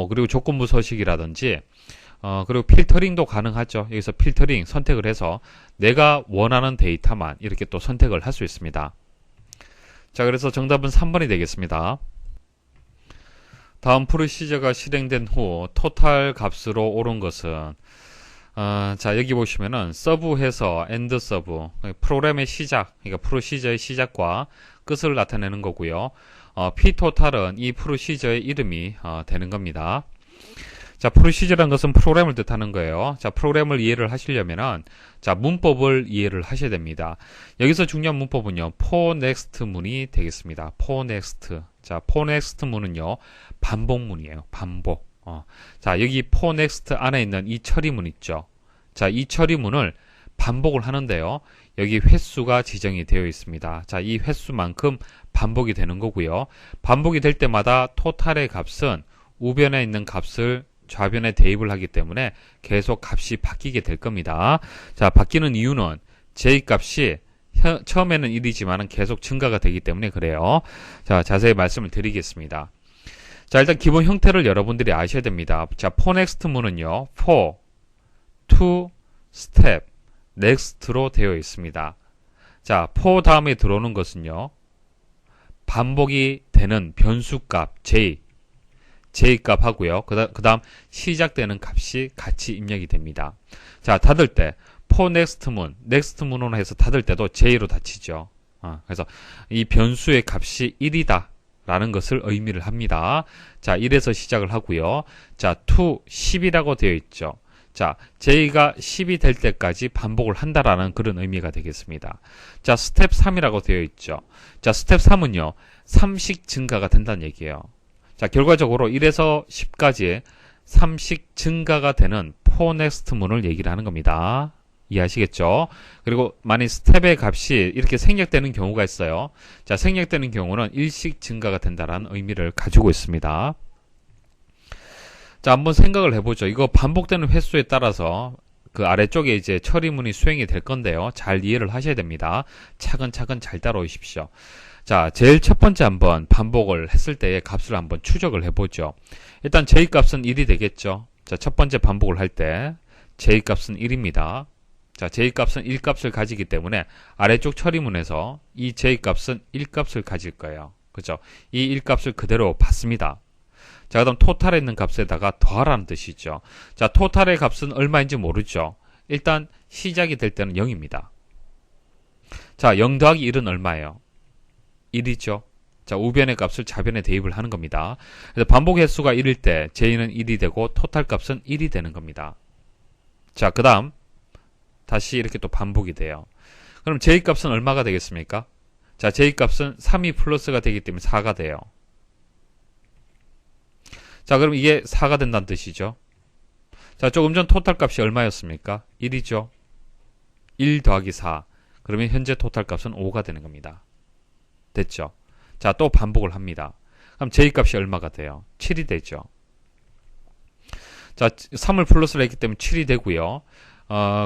그리고 조건부 서식이라든지 그리고 필터링도 가능하죠. 여기서 필터링 선택을 해서 내가 원하는 데이터만 이렇게 또 선택을 할 수 있습니다. 자, 그래서 정답은 3번이 되겠습니다. 다음 프로시저가 실행된 후 토탈 값으로 오른 것은 자, 여기 보시면은 서브해서 엔드 서브, 프로그램의 시작, 그러니까 프로시저의 시작과 끝을 나타내는 거고요. p토탈은 이 프로시저의 이름이 되는 겁니다. 자, 프로시저라는 것은 프로그램을 뜻하는 거예요. 자, 프로그램을 이해를 하시려면은 자, 문법을 이해를 하셔야 됩니다. 여기서 중요한 문법은요, for next 문이 되겠습니다. for next. 자, for next 문은요, 반복문이에요. 반복. 자, 여기 for next 안에 있는 이 처리문 있죠. 자, 이 처리문을 반복을 하는데요. 여기 횟수가 지정이 되어 있습니다. 자, 이 횟수만큼 반복이 되는 거고요. 반복이 될 때마다 토탈의 값은 우변에 있는 값을 좌변에 대입을 하기 때문에 계속 값이 바뀌게 될 겁니다. 자, 바뀌는 이유는 j 값이 처음에는 1이지만 계속 증가가 되기 때문에 그래요. 자, 자세히 말씀을 드리겠습니다. 자, 일단 기본 형태를 여러분들이 아셔야 됩니다. 자, for next문은요, for, to, step, next로 되어 있습니다. 자, for 다음에 들어오는 것은요, 반복이 되는 변수값 j 값 하고요. 그 다음 시작되는 값이 같이 입력이 됩니다. 자, 닫을 때 for next문으로 해서 닫을 때도 j로 닫히죠. 그래서 이 변수의 값이 1이다 라는 것을 의미를 합니다. 자, 1에서 시작을 하고요. 자, to 10이라고 되어 있죠. 자, j가 10이 될 때까지 반복을 한다라는 그런 의미가 되겠습니다. 자, 스텝 3이라고 되어 있죠. 자, 스텝 3은요, 3씩 증가가 된다는 얘기예요. 자, 결과적으로 1에서 10까지 3씩 증가가 되는 for next 문을 얘기를 하는 겁니다. 이해하시겠죠? 그리고 만약 스텝의 값이 이렇게 생략되는 경우가 있어요. 자, 생략되는 경우는 1씩 증가가 된다는 의미를 가지고 있습니다. 자, 한번 생각을 해보죠. 이거 반복되는 횟수에 따라서 그 아래쪽에 이제 처리문이 수행이 될 건데요. 잘 이해를 하셔야 됩니다. 차근차근 잘 따라오십시오. 자, 제일 첫 번째 한번 반복을 했을 때의 값을 한번 추적을 해보죠. 일단 j 값은 1이 되겠죠. 자, 첫 번째 반복을 할 때 j 값은 1입니다. 자, j 값은 1 값을 가지기 때문에 아래쪽 처리문에서 이 j 값은 1 값을 가질 거예요. 그죠? 이 1 값을 그대로 받습니다. 자, 그 다음 토탈에 있는 값에다가 더하라는 뜻이죠. 자, 토탈의 값은 얼마인지 모르죠. 일단 시작이 될 때는 0입니다. 자, 0 더하기 1은 얼마예요? 1이죠. 자, 우변의 값을 좌변에 대입을 하는 겁니다. 그래서 반복 횟수가 1일 때 j는 1이 되고 토탈 값은 1이 되는 겁니다. 자, 그 다음 다시 이렇게 또 반복이 돼요. 그럼 j 값은 얼마가 되겠습니까? 자, j 값은 3이 플러스가 되기 때문에 4가 돼요. 자, 그럼 이게 4가 된다는 뜻이죠. 자, 조금 전 토탈 값이 얼마였습니까? 1이죠. 1 더하기 4. 그러면 현재 토탈 값은 5가 되는 겁니다. 됐죠? 자, 또 반복을 합니다. 그럼 j 값이 얼마가 돼요? 7이 되죠. 자, 3을 플러스를 했기 때문에 7이 되고요.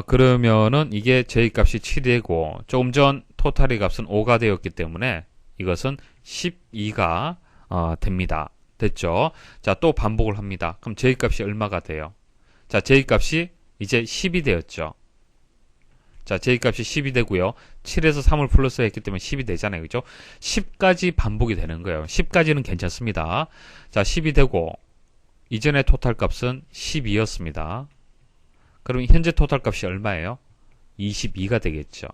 그러면은 이게 j 값이 7이 되고 조금 전 토탈의 값은 5가 되었기 때문에 이것은 12가 됩니다. 됐죠? 자, 또 반복을 합니다. 그럼 j 값이 얼마가 돼요? 자, j 값이 이제 10이 되었죠. 자, j 값이 10이 되고요. 7에서 3을 플러스 했기 때문에 10이 되잖아요. 그죠? 10까지 반복이 되는 거예요. 10까지는 괜찮습니다. 자, 10이 되고 이전의 토탈 값은 12였습니다. 그럼 현재 토탈 값이 얼마예요? 22가 되겠죠.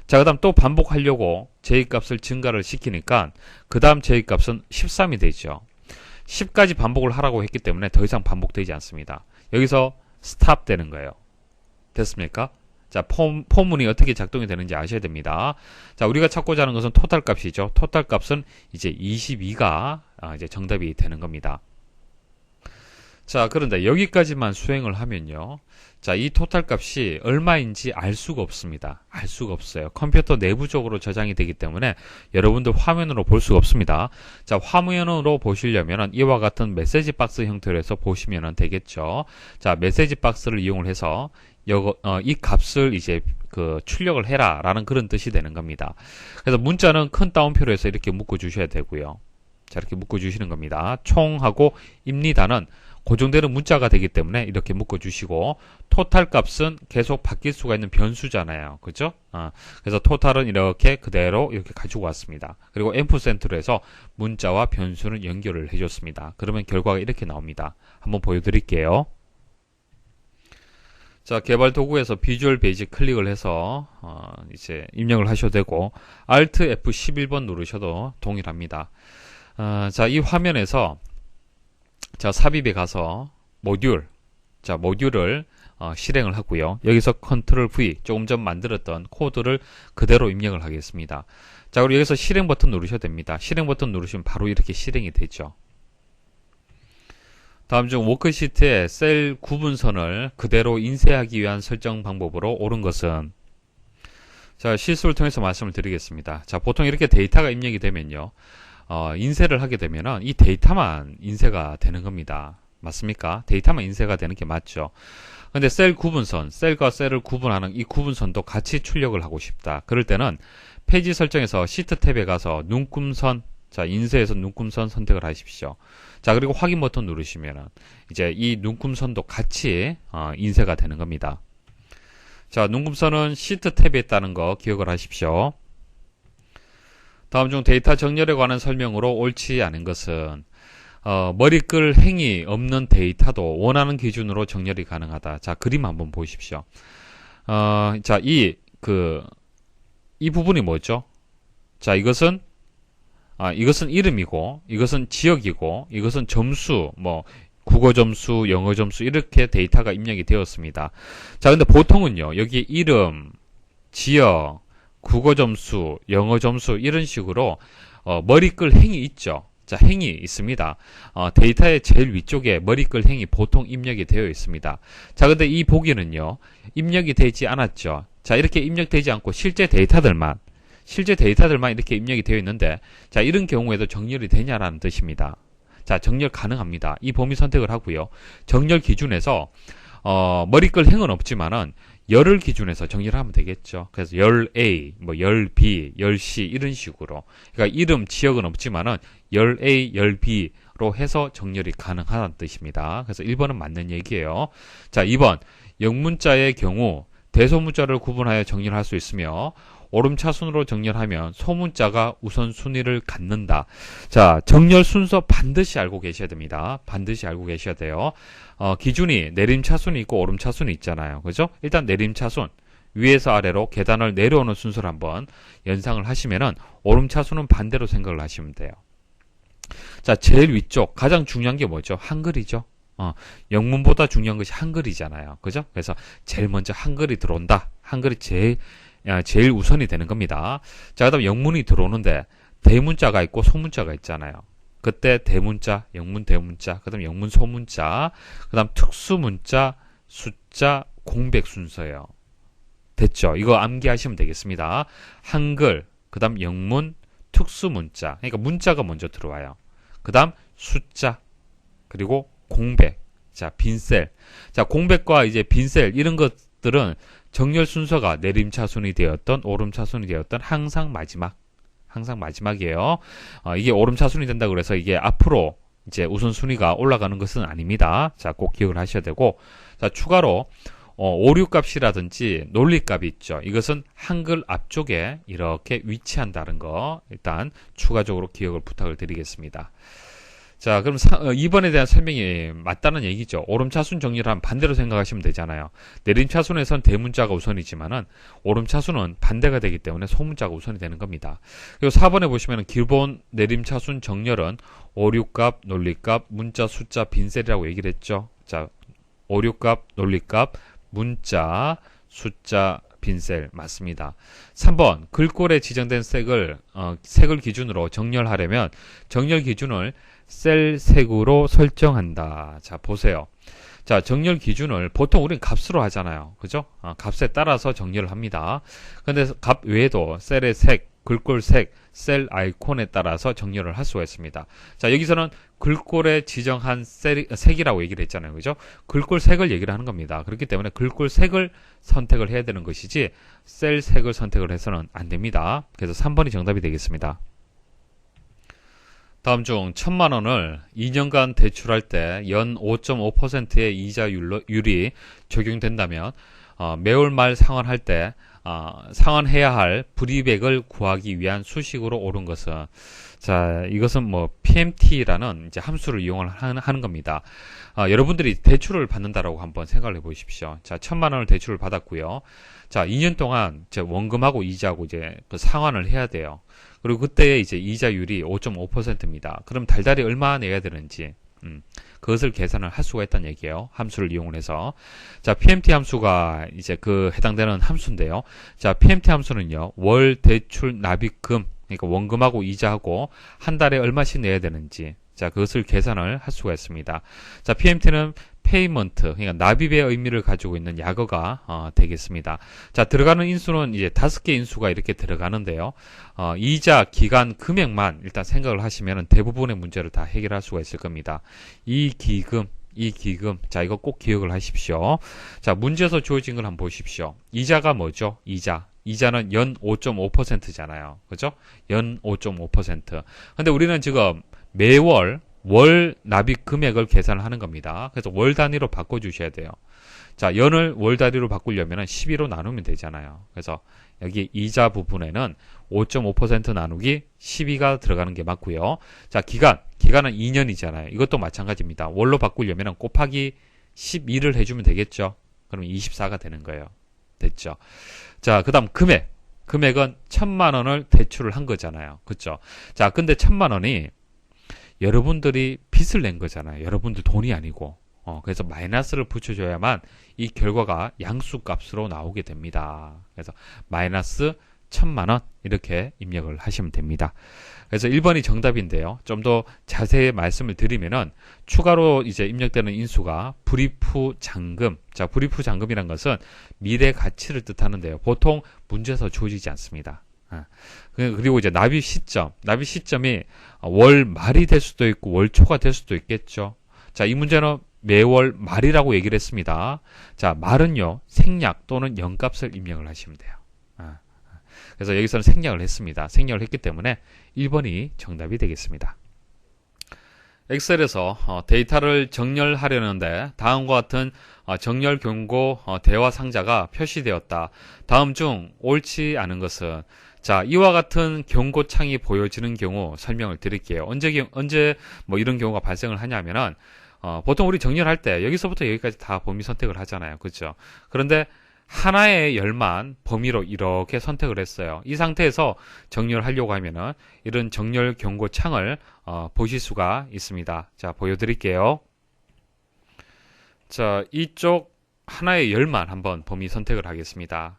자, 그 다음 또 반복하려고 j 값을 증가를 시키니까 그 다음 j 값은 13이 되죠. 10까지 반복을 하라고 했기 때문에 더 이상 반복되지 않습니다. 여기서 스탑 되는 거예요. 됐습니까? 자, 포문이 어떻게 작동이 되는지 아셔야 됩니다. 자, 우리가 찾고자 하는 것은 토탈 값이죠. 토탈 값은 이제 22가 이제 정답이 되는 겁니다. 자, 그런데 여기까지만 수행을 하면요. 자, 이 토탈 값이 얼마인지 알 수가 없습니다. 알 수가 없어요. 컴퓨터 내부적으로 저장이 되기 때문에 여러분들 화면으로 볼 수가 없습니다. 자, 화면으로 보시려면 이와 같은 메시지 박스 형태로 해서 보시면 되겠죠. 자, 메시지 박스를 이용을 해서 이 값을 이제 출력을 해라 라는 그런 뜻이 되는 겁니다. 그래서 문자는 큰 따옴표로 해서 이렇게 묶어 주셔야 되고요. 자, 이렇게 묶어 주시는 겁니다. 총하고 입니다는 고정되는 문자가 되기 때문에 이렇게 묶어 주시고, 토탈 값은 계속 바뀔 수가 있는 변수잖아요. 그죠? 그래서 토탈은 이렇게 그대로 이렇게 가지고 왔습니다. 그리고 앰프센트로 해서 문자와 변수는 연결을 해줬습니다. 그러면 결과가 이렇게 나옵니다. 한번 보여드릴게요. 자, 개발 도구에서 비주얼 베이직 클릭을 해서 이제 입력을 하셔도 되고, Alt F11번 누르셔도 동일합니다. 자, 이 화면에서 자, 삽입에 가서 모듈을 실행을 하고요. 여기서 컨트롤 V, 조금 전 만들었던 코드를 그대로 입력을 하겠습니다. 자, 그리고 여기서 실행 버튼 누르셔도 됩니다. 실행 버튼 누르시면 바로 이렇게 실행이 되죠. 다음 중 워크시트의 셀 구분선을 그대로 인쇄하기 위한 설정 방법으로 옳은 것은? 자, 실습을 통해서 말씀을 드리겠습니다. 자, 보통 이렇게 데이터가 입력이 되면요. 인쇄를 하게 되면은 이 데이터만 인쇄가 되는 겁니다. 맞습니까? 데이터만 인쇄가 되는 게 맞죠. 근데 셀 구분선, 셀과 셀을 구분하는 이 구분선도 같이 출력을 하고 싶다. 그럴 때는 페이지 설정에서 시트 탭에 가서 눈금선, 자, 인쇄에서 눈금선 선택을 하십시오. 자, 그리고 확인 버튼 누르시면은 이제 이 눈금선도 같이 인쇄가 되는 겁니다. 자, 눈금선은 시트 탭에 있다는 거 기억을 하십시오. 다음 중 데이터 정렬에 관한 설명으로 옳지 않은 것은? 머리끌 행이 없는 데이터도 원하는 기준으로 정렬이 가능하다. 자, 그림 한번 보십시오. 자, 이 부분이 뭐죠? 자, 이것은 이름이고, 이것은 지역이고, 이것은 점수, 국어 점수, 영어 점수, 이렇게 데이터가 입력이 되었습니다. 자, 근데 보통은요, 여기 이름, 지역, 국어 점수, 영어 점수, 이런 식으로, 머리끌 행이 있죠. 자, 행이 있습니다. 데이터의 제일 위쪽에 머리끌 행이 보통 입력이 되어 있습니다. 자, 근데 이 보기는요, 입력이 되지 않았죠. 자, 이렇게 입력되지 않고 실제 데이터들만 이렇게 입력이 되어 있는데, 자, 이런 경우에도 정렬이 되냐라는 뜻입니다. 자, 정렬 가능합니다. 이 범위 선택을 하고요. 정렬 기준에서, 머리끌 행은 없지만은, 열을 기준에서 정렬을 하면 되겠죠. 그래서 열 A, 열 B, 열 C 이런 식으로. 그러니까 이름, 지역은 없지만은 열 A, 열 B로 해서 정렬이 가능하다는 뜻입니다. 그래서 1번은 맞는 얘기예요. 자, 2번. 영문자의 경우 대소문자를 구분하여 정렬할 수 있으며 오름차순으로 정렬하면 소문자가 우선순위를 갖는다. 자, 정렬 순서 반드시 알고 계셔야 됩니다. 반드시 알고 계셔야 돼요. 기준이 내림차순이 있고 오름차순이 있잖아요. 그죠? 일단 내림차순, 위에서 아래로 계단을 내려오는 순서를 한번 연상을 하시면은 오름차순은 반대로 생각을 하시면 돼요. 자, 제일 위쪽 가장 중요한 게 뭐죠? 한글이죠. 영문보다 중요한 것이 한글이잖아요. 그죠? 그래서 제일 먼저 한글이 들어온다. 한글이 제일 우선이 되는 겁니다. 자, 그 다음 영문이 들어오는데 대문자가 있고 소문자가 있잖아요. 그때 대문자, 영문 대문자, 그 다음 영문 소문자, 그 다음 특수문자, 숫자, 공백 순서예요. 됐죠? 이거 암기하시면 되겠습니다. 한글, 그 다음 영문, 특수문자. 그러니까 문자가 먼저 들어와요. 그 다음 숫자, 그리고 공백. 자, 빈셀. 자, 공백과 이제 빈셀, 이런 것들은 정렬 순서가 내림차순이 되었던 오름차순이 되었던 항상 마지막이에요. 이게 오름차순이 된다 그래서 이게 앞으로 이제 우선순위가 올라가는 것은 아닙니다. 자, 꼭 기억을 하셔야 되고, 자, 추가로 오류값이라든지 논리값이 있죠. 이것은 한글 앞쪽에 이렇게 위치한다는 거 일단 추가적으로 기억을 부탁을 드리겠습니다. 자, 그럼 2번에 대한 설명이 맞다는 얘기죠. 오름차순 정리를 하면 반대로 생각하시면 되잖아요. 내림차순에선 대문자가 우선이지만은 오름차순은 반대가 되기 때문에 소문자가 우선이 되는 겁니다. 그리고 4번에 보시면 기본 내림차순 정렬은 오류값, 논리값, 문자, 숫자, 빈셀이라고 얘기를 했죠. 자, 오류값, 논리값, 문자, 숫자, 빈셀 맞습니다. 3번 글꼴에 지정된 색을 기준으로 정렬하려면 정렬 기준을 셀 색으로 설정한다. 자, 보세요. 자, 정렬 기준을 보통 우리는 값으로 하잖아요. 그죠? 값에 따라서 정렬을 합니다. 근데 값 외에도 셀의 색, 글꼴 색, 셀 아이콘에 따라서 정렬을 할 수가 있습니다. 자, 여기서는 글꼴에 지정한 색이라고 얘기를 했잖아요. 그죠? 글꼴 색을 얘기를 하는 겁니다. 그렇기 때문에 글꼴 색을 선택을 해야 되는 것이지 셀 색을 선택을 해서는 안 됩니다. 그래서 3번이 정답이 되겠습니다. 다음 중 1,000만 원을 2년간 대출할 때 연 5.5%의 이자율이 적용된다면 매월 말 상환할 때 상환해야 할 불이백을 구하기 위한 수식으로 옳은 것은? 자, 이것은 PMT라는 이제 함수를 이용을 하는 겁니다. 여러분들이 대출을 받는다라고 한번 생각을 해보십시오. 자, 1,000만 원을 대출을 받았고요. 자, 2년 동안 이제 원금하고 이자하고 이제 그 상환을 해야 돼요. 그리고 그때의 이제 이자율이 5.5%입니다. 그럼 달달이 얼마 내야 되는지, 그것을 계산을 할 수가 있다는 얘기예요. 함수를 이용을 해서. 자, PMT 함수가 이제 그 해당되는 함수인데요. 자, PMT 함수는요, 월 대출 납입금, 그러니까 원금하고 이자하고 한 달에 얼마씩 내야 되는지, 자, 그것을 계산을 할 수가 있습니다. 자, PMT는 페이먼트, 그러니까 납입의 의미를 가지고 있는 약어가 되겠습니다. 자, 들어가는 인수는 이제 5개 인수가 이렇게 들어가는데요. 이자, 기간, 금액만 일단 생각을 하시면 대부분의 문제를 다 해결할 수가 있을 겁니다. 이 기금, 자, 이거 꼭 기억을 하십시오. 자, 문제에서 주어진 걸 한번 보십시오. 이자가 뭐죠? 이자는 연 5.5%잖아요. 그죠? 연 5.5%. 근데 우리는 지금 매월 월 납입 금액을 계산을 하는 겁니다. 그래서 월 단위로 바꿔주셔야 돼요. 자, 연을 월 단위로 바꾸려면 12로 나누면 되잖아요. 그래서 여기 이자 부분에는 5.5% 나누기 12가 들어가는 게 맞고요. 자, 기간은 2년이잖아요. 이것도 마찬가지입니다. 월로 바꾸려면 곱하기 12를 해주면 되겠죠. 그러면 24가 되는 거예요. 됐죠? 자, 그 다음 금액은 1,000만 원을 대출을 한 거잖아요. 그렇죠? 자, 근데 1,000만 원이 여러분들이 빚을 낸 거잖아요. 여러분들 돈이 아니고. 그래서 마이너스를 붙여줘야만 이 결과가 양수값으로 나오게 됩니다. 그래서 마이너스 1,000만 원 이렇게 입력을 하시면 됩니다. 그래서 1번이 정답인데요. 좀 더 자세히 말씀을 드리면은 추가로 이제 입력되는 인수가 불이프 잔금. 자, 불이프 잔금이란 것은 미래 가치를 뜻하는데요. 보통 문제에서 주어지지 않습니다. 그리고 이제 납입 시점이 월 말이 될 수도 있고 월 초가 될 수도 있겠죠. 자, 이 문제는 매월 말이라고 얘기를 했습니다. 자, 말은요, 생략 또는 영값을 입력을 하시면 돼요. 그래서 여기서는 생략을 했습니다. 생략을 했기 때문에 1번이 정답이 되겠습니다. 엑셀에서 데이터를 정렬하려는데 다음과 같은 정렬 경고 대화 상자가 표시되었다. 다음 중 옳지 않은 것은? 자, 이와 같은 경고창이 보여지는 경우 설명을 드릴게요. 언제 뭐 이런 경우가 발생을 하냐면은 보통 우리 정렬할 때 여기서부터 여기까지 다 범위 선택을 하잖아요. 그렇죠? 그런데 하나의 열만 범위로 이렇게 선택을 했어요. 이 상태에서 정렬하려고 하면은 이런 정렬 경고 창을 보실 수가 있습니다. 자, 보여드릴게요. 자, 이쪽 하나의 열만 한번 범위 선택을 하겠습니다.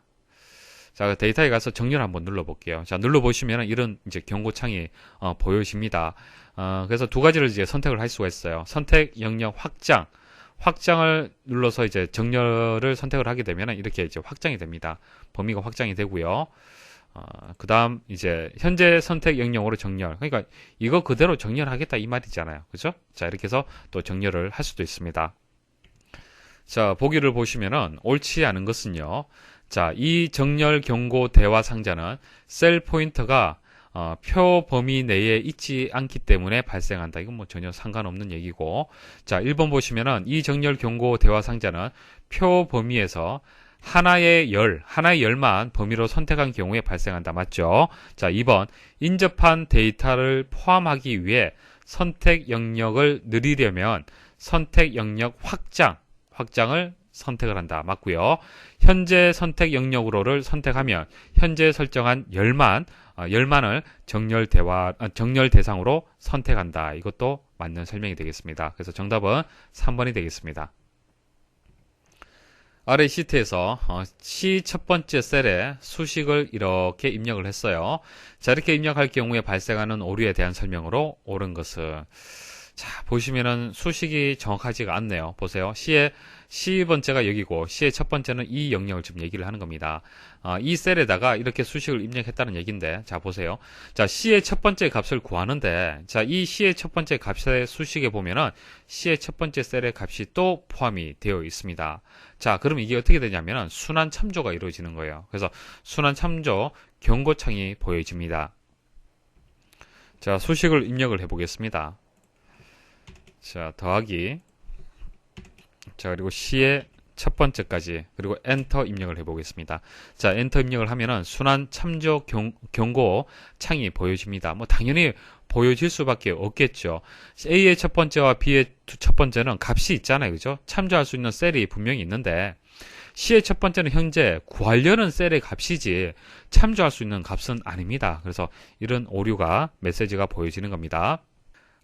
자, 데이터에 가서 정렬 한번 눌러볼게요. 자, 눌러보시면 이런 이제 경고창이 보여집니다. 그래서 두 가지를 이제 선택을 할 수가 있어요. 선택 영역 확장을 눌러서 이제 정렬을 선택을 하게 되면 이렇게 이제 확장이 됩니다. 범위가 확장이 되고요. 그 다음 이제 현재 선택 영역으로 정렬. 그러니까 이거 그대로 정렬하겠다 이 말이잖아요. 그죠? 자, 이렇게 해서 또 정렬을 할 수도 있습니다. 자, 보기를 보시면은 옳지 않은 것은요. 자, 이 정렬 경고 대화 상자는 셀 포인터가 표 범위 내에 있지 않기 때문에 발생한다. 이건 뭐 전혀 상관없는 얘기고. 자, 1번 보시면은 이 정렬 경고 대화 상자는 표 범위에서 하나의 열만 범위로 선택한 경우에 발생한다. 맞죠? 자, 2번 인접한 데이터를 포함하기 위해 선택 영역을 늘리려면 선택 영역 확장을 선택을 한다. 맞고요. 현재 선택 영역으로를 선택하면 현재 설정한 열만을 정렬 대상으로 선택한다. 이것도 맞는 설명이 되겠습니다. 그래서 정답은 3번이 되겠습니다. 아래 시트에서 C 첫 번째 셀에 수식을 이렇게 입력을 했어요. 자, 이렇게 입력할 경우에 발생하는 오류에 대한 설명으로 옳은 것은? 자, 보시면은 수식이 정확하지가 않네요. 보세요. C 번째가 여기고 C의 첫 번째는 이 영역을 지금 얘기를 하는 겁니다. 이 셀에다가 이렇게 수식을 입력했다는 얘기인데, 자, 보세요. 자, C의 첫 번째 값을 구하는데, 자, 이 C의 첫 번째 값의 수식에 보면은 C의 첫 번째 셀의 값이 또 포함이 되어 있습니다. 자, 그럼 이게 어떻게 되냐면은 순환 참조가 이루어지는 거예요. 그래서 순환 참조 경고창이 보여집니다. 자, 수식을 입력을 해보겠습니다. 자, 더하기. 자, 그리고 C의 첫 번째까지, 그리고 엔터 입력을 해보겠습니다. 자, 엔터 입력을 하면은 순환 참조 경고 창이 보여집니다. 뭐, 당연히 보여질 수밖에 없겠죠. A의 첫 번째와 B의 첫 번째는 값이 있잖아요. 그죠? 참조할 수 있는 셀이 분명히 있는데, C의 첫 번째는 현재 구하려는 셀의 값이지, 참조할 수 있는 값은 아닙니다. 그래서 이런 오류가 메시지가 보여지는 겁니다.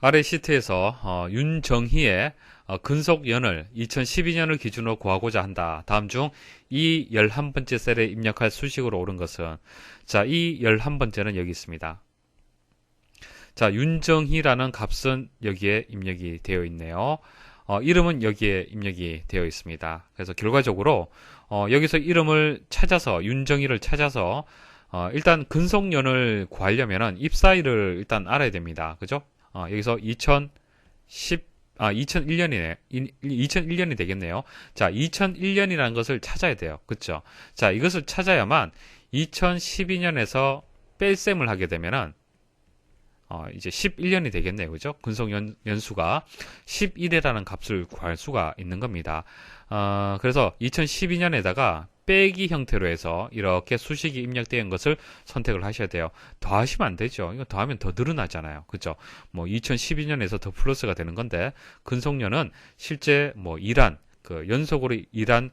아래 시트에서 윤정희의 근속연을 2012년을 기준으로 구하고자 한다. 다음 중 이 11번째 셀에 입력할 수식으로 옳은 것은? 자, 이 11번째는 여기 있습니다. 자, 윤정희라는 값은 여기에 입력이 되어 있네요. 이름은 여기에 입력이 되어 있습니다. 그래서 결과적으로 여기서 이름을 찾아서 윤정희를 찾아서 일단 근속연을 구하려면은 입사일을 일단 알아야 됩니다. 그죠? 여기서 2001년이네. 2001년이 되겠네요. 자, 2001년이라는 것을 찾아야 돼요. 그쵸? 자, 이것을 찾아야만 2012년에서 뺄셈을 하게 되면은 이제 11년이 되겠네요. 그죠? 근속 연수가 11이라는 값을 구할 수가 있는 겁니다. 그래서 2012년에다가 빼기 형태로 해서 이렇게 수식이 입력된 것을 선택을 하셔야 돼요. 더하시면 안 되죠. 이거 더하면 더 늘어나잖아요. 그죠? 뭐 2012년에서 더 플러스가 되는 건데, 근속연은 실제 뭐 일한 연속으로 일한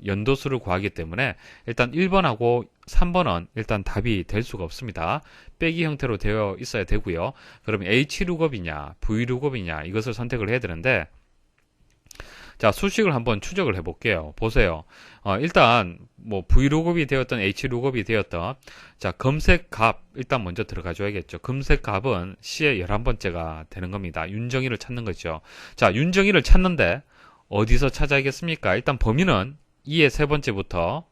연도수를 구하기 때문에 일단 1번하고 3번은 일단 답이 될 수가 없습니다. 빼기 형태로 되어 있어야 되고요. 그러면 H룩업이냐 V룩업이냐 이것을 선택을 해야 되는데, 자, 수식을 한번 추적을 해볼게요. 보세요. 일단 뭐 V룩업이 되었던 H룩업이 되었던, 자, 검색값 일단 먼저 들어가 줘야겠죠. 검색값은 C의 11번째가 되는 겁니다. 윤정희를 찾는 거죠. 자, 윤정희를 찾는데 어디서 찾아야겠습니까? 일단 범위는 2의 세 번째부터,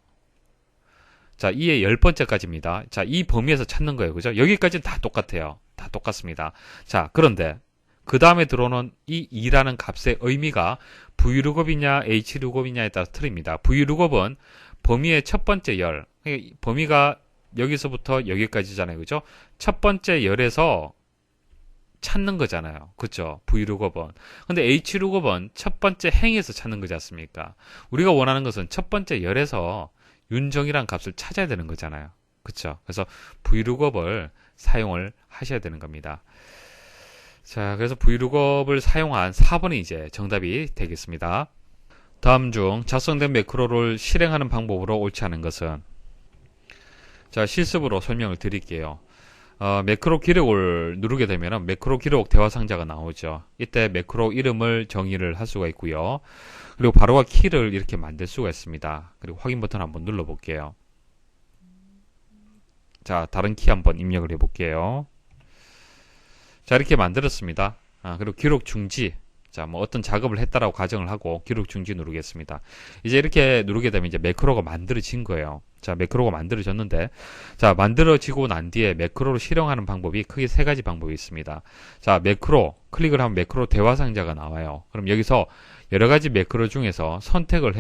자, 2의 10번째까지입니다. 자, 이 범위에서 찾는 거예요. 그죠? 여기까지는 다 똑같아요. 다 똑같습니다. 자, 그런데 그 다음에 들어오는 이 2라는 값의 의미가 V룩업이냐 H룩업이냐에 따라서 틀립니다. V룩업은 범위의 첫 번째 열, 범위가 여기서부터 여기까지잖아요. 그죠? 첫 번째 열에서 찾는 거잖아요. 그렇죠? V룩업은. 근데 H룩업은 첫 번째 행에서 찾는 거지 않습니까? 우리가 원하는 것은 첫 번째 열에서 윤정이란 값을 찾아야 되는 거잖아요. 그렇죠? 그래서 V룩업을 사용을 하셔야 되는 겁니다. 자, 그래서 V룩업을 사용한 4번이 이제 정답이 되겠습니다. 다음 중 작성된 매크로를 실행하는 방법으로 옳지 않은 것은? 자, 실습으로 설명을 드릴게요. 매크로 기록을 누르게 되면 매크로 기록 대화 상자가 나오죠. 이때 매크로 이름을 정의를 할 수가 있고요. 그리고 바로와 키를 이렇게 만들 수가 있습니다. 그리고 확인 버튼 한번 눌러 볼게요. 자, 다른 키 한번 입력을 해 볼게요. 자, 이렇게 만들었습니다. 그리고 기록 중지. 자, 뭐 어떤 작업을 했다라고 가정을 하고 기록 중지 누르겠습니다. 이제 이렇게 누르게 되면 이제 매크로가 만들어진 거예요. 자, 매크로가 만들어졌는데, 자, 만들어지고 난 뒤에 매크로를 실행하는 방법이 크게 세 가지 방법이 있습니다. 자, 매크로 클릭을 하면 매크로 대화 상자가 나와요. 그럼 여기서 여러 가지 매크로 중에서 선택을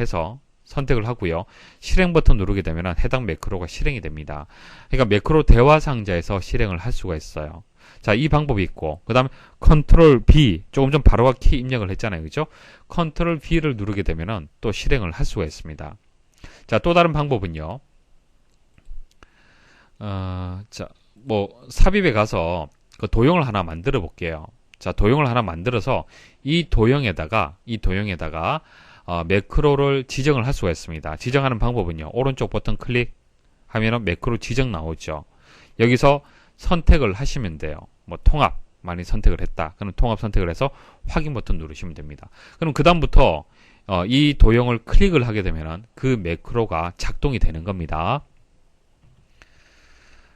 하고요. 실행 버튼 누르게 되면 해당 매크로가 실행이 됩니다. 그러니까 매크로 대화 상자에서 실행을 할 수가 있어요. 자, 이 방법이 있고, 그 다음에 컨트롤 B, 조금 전 바로와 키 입력을 했잖아요. 그죠? 컨트롤 B를 누르게 되면은 또 실행을 할 수가 있습니다. 자, 또 다른 방법은요. 자, 뭐 삽입에 가서 그 도형을 하나 만들어 볼게요. 자, 도형을 하나 만들어서 이 도형에다가 매크로를 지정을 할 수가 있습니다. 지정하는 방법은요. 오른쪽 버튼 클릭하면은 매크로 지정 나오죠. 여기서 선택을 하시면 돼요. 뭐 통합 많이 선택을 했다. 그럼 통합 선택을 해서 확인 버튼 누르시면 됩니다. 그럼 그 다음부터 이 도형을 클릭을 하게 되면 그 매크로가 작동이 되는 겁니다.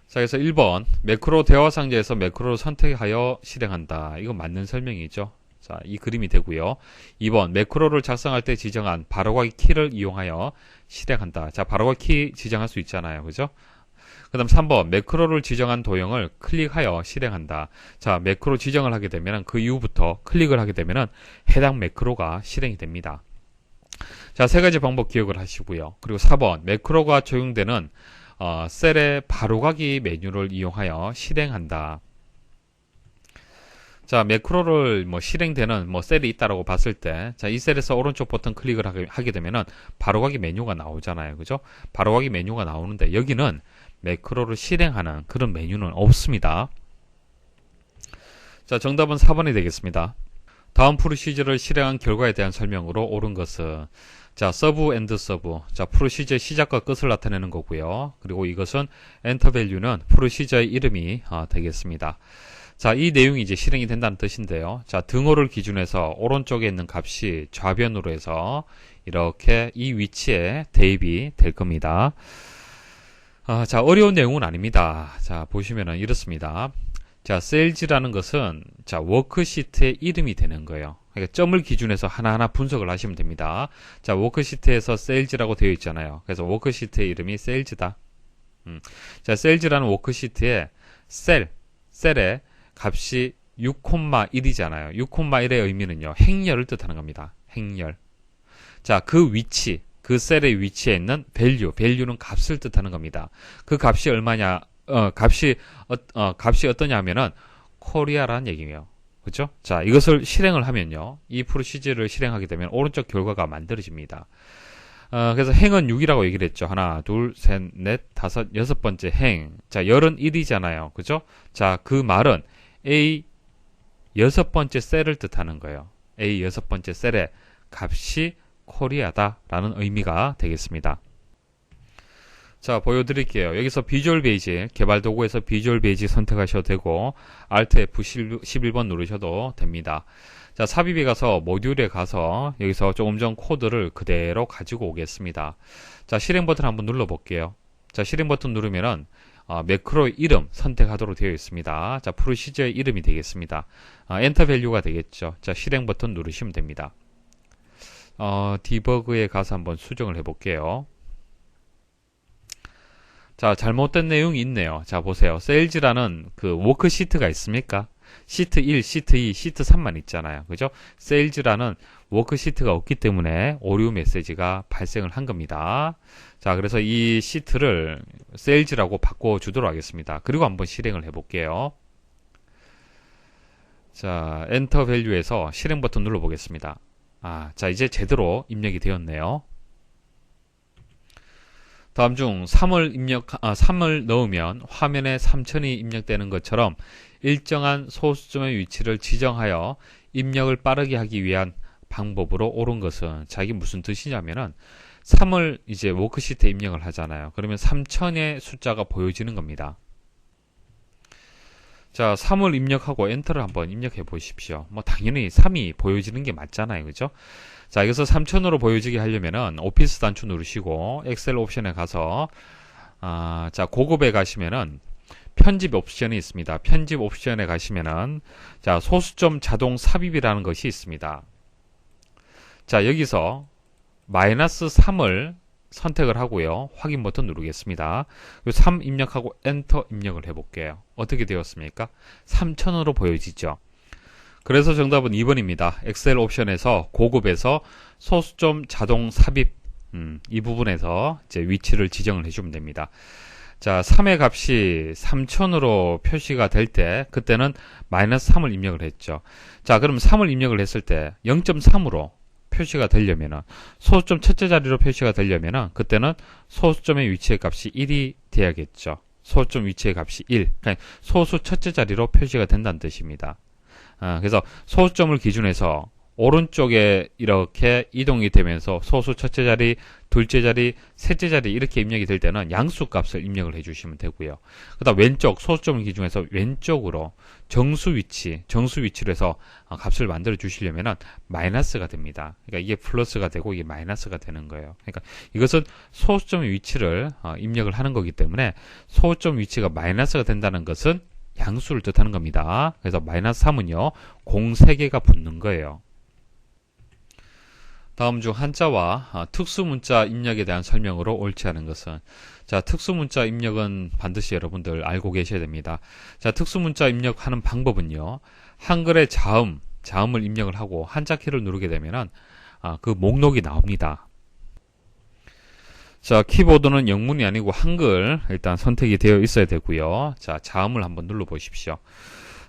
자, 그래서 1번 매크로 대화 상자에서 매크로를 선택하여 실행한다. 이거 맞는 설명이죠. 자, 이 그림이 되고요. 2번 매크로를 작성할 때 지정한 바로가기 키를 이용하여 실행한다. 자, 바로가기 키 지정할 수 있잖아요. 그죠? 그 다음 3번 매크로를 지정한 도형을 클릭하여 실행한다. 자, 매크로 지정을 하게 되면 그 이후부터 클릭을 하게 되면 해당 매크로가 실행이 됩니다. 자, 세 가지 방법 기억을 하시고요. 그리고 4번 매크로가 적용되는 셀의 바로가기 메뉴를 이용하여 실행한다. 자, 매크로를 뭐 실행되는 뭐 셀이 있다라고 봤을 때, 자, 이 셀에서 오른쪽 버튼 클릭을 하게 되면은 바로가기 메뉴가 나오잖아요. 그죠? 바로가기 메뉴가 나오는데 여기는 매크로를 실행하는 그런 메뉴는 없습니다. 자, 정답은 4번이 되겠습니다. 다음 프로시저를 실행한 결과에 대한 설명으로 옳은 것은, 자, 서브 앤드 서브. 자, 프로시저의 시작과 끝을 나타내는 거고요. 그리고 이것은 엔터 밸류는 프로시저의 이름이 되겠습니다. 자, 이 내용이 이제 실행이 된다는 뜻인데요. 자, 등호를 기준해서 오른쪽에 있는 값이 좌변으로 해서 이렇게 이 위치에 대입이 될 겁니다. 자, 어려운 내용은 아닙니다. 자, 보시면은 이렇습니다. 자, 셀즈라는 것은 자, 워크시트의 이름이 되는 거예요. 그러니까 점을 기준해서 하나하나 분석을 하시면 됩니다. 자, 워크시트에서 셀즈라고 되어 있잖아요. 그래서 워크시트의 이름이 셀즈다. 자, 셀즈라는 워크시트에 셀의 값이 6,1이잖아요. 6,1의 의미는요, 행렬을 뜻하는 겁니다. 행렬. 자, 그 위치, 그 셀의 위치에 있는 value는 값을 뜻하는 겁니다. 그 값이 얼마냐, 값이 어떠냐 하면은, 코리아라는 얘기예요. 그죠? 자, 이것을 실행을 하면요, 이 프로시저를 실행하게 되면 오른쪽 결과가 만들어집니다. 그래서 행은 6이라고 얘기를 했죠. 하나, 둘, 셋, 넷, 다섯, 여섯 번째 행. 자, 열은 1이잖아요. 그죠? 자, 그 말은 A 여섯 번째 셀을 뜻하는 거예요. A 여섯 번째 셀의 값이 코리아다라는 의미가 되겠습니다. 자, 보여드릴게요. 여기서 비주얼 베이직, 개발 도구에서 비주얼 베이직 선택하셔도 되고, Alt F11번 누르셔도 됩니다. 자, 삽입에 가서 모듈에 가서 여기서 조금 전 코드를 그대로 가지고 오겠습니다. 자, 실행 버튼 한번 눌러 볼게요. 자, 실행 버튼 누르면은 매크로의 이름 선택하도록 되어 있습니다. 자, 프로시저의 이름이 되겠습니다. 엔터 밸류가 되겠죠. 자, 실행 버튼 누르시면 됩니다. 디버그에 가서 한번 수정을 해 볼게요. 자, 잘못된 내용이 있네요. 자, 보세요. 세일즈라는 그 워크시트가 있습니까? 시트 1, 시트 2, 시트 3만 있잖아요. 그죠? 세일즈라는 워크시트가 없기 때문에 오류 메시지가 발생을 한 겁니다. 자, 그래서 이 시트를 세일즈라고 바꿔주도록 하겠습니다. 그리고 한번 실행을 해볼게요. 자, 엔터 밸류에서 실행 버튼 눌러보겠습니다. 자, 이제 제대로 입력이 되었네요. 다음 중 3을 넣으면 화면에 3000이 입력되는 것처럼 일정한 소수점의 위치를 지정하여 입력을 빠르게 하기 위한 방법으로 옳은 것은, 자, 이게 무슨 뜻이냐면은 3을 이제 워크시트에 입력을 하잖아요. 그러면 3000의 숫자가 보여지는 겁니다. 자, 3을 입력하고 엔터를 한번 입력해 보십시오. 뭐 당연히 3이 보여지는 게 맞잖아요. 그죠? 자, 여기서 3000으로 보여지게 하려면은 오피스 단추 누르시고 엑셀 옵션에 가서 자, 고급에 가시면은 편집 옵션이 있습니다. 편집 옵션에 가시면은 자, 소수점 자동 삽입이라는 것이 있습니다. 자, 여기서 마이너스 3을 선택을 하고요. 확인 버튼 누르겠습니다. 3 입력하고 엔터 입력을 해볼게요. 어떻게 되었습니까? 3000으로 보여지죠. 그래서 정답은 2번입니다. 엑셀 옵션에서 고급에서 소수점 자동 삽입 이 부분에서 이제 위치를 지정을 해주면 됩니다. 자, 3의 값이 3000으로 표시가 될 때 그때는 마이너스 3을 입력을 했죠. 자, 그럼 3을 입력을 했을 때 0.3으로 표시가 되려면은 소수점 첫째 자리로 표시가 되려면은 그때는 소수점의 위치의 값이 1이 돼야겠죠. 소수점 위치의 값이 1. 그러니까 소수 첫째 자리로 표시가 된다는 뜻입니다. 그래서 소수점을 기준해서 오른쪽에 이렇게 이동이 되면서 소수 첫째 자리, 둘째 자리, 셋째 자리 이렇게 입력이 될 때는 양수 값을 입력을 해주시면 되고요. 그다음 왼쪽 소수점을 기준해서 왼쪽으로 정수 위치로 해서 값을 만들어 주시려면은 마이너스가 됩니다. 그러니까 이게 플러스가 되고 이게 마이너스가 되는 거예요. 그러니까 이것은 소수점의 위치를 입력을 하는 거기 때문에 소수점 위치가 마이너스가 된다는 것은 양수를 뜻하는 겁니다. 그래서 마이너스 3은요, 공 3개가 붙는 거예요. 다음 중 한자와 특수문자 입력에 대한 설명으로 옳지 않은 것은, 자, 특수문자 입력은 반드시 여러분들 알고 계셔야 됩니다. 자, 특수문자 입력하는 방법은요, 한글의 자음을 입력을 하고 한자 키를 누르게 되면은 그 목록이 나옵니다. 자, 키보드는 영문이 아니고 한글 일단 선택이 되어 있어야 되고요. 자, 자음을 한번 눌러 보십시오.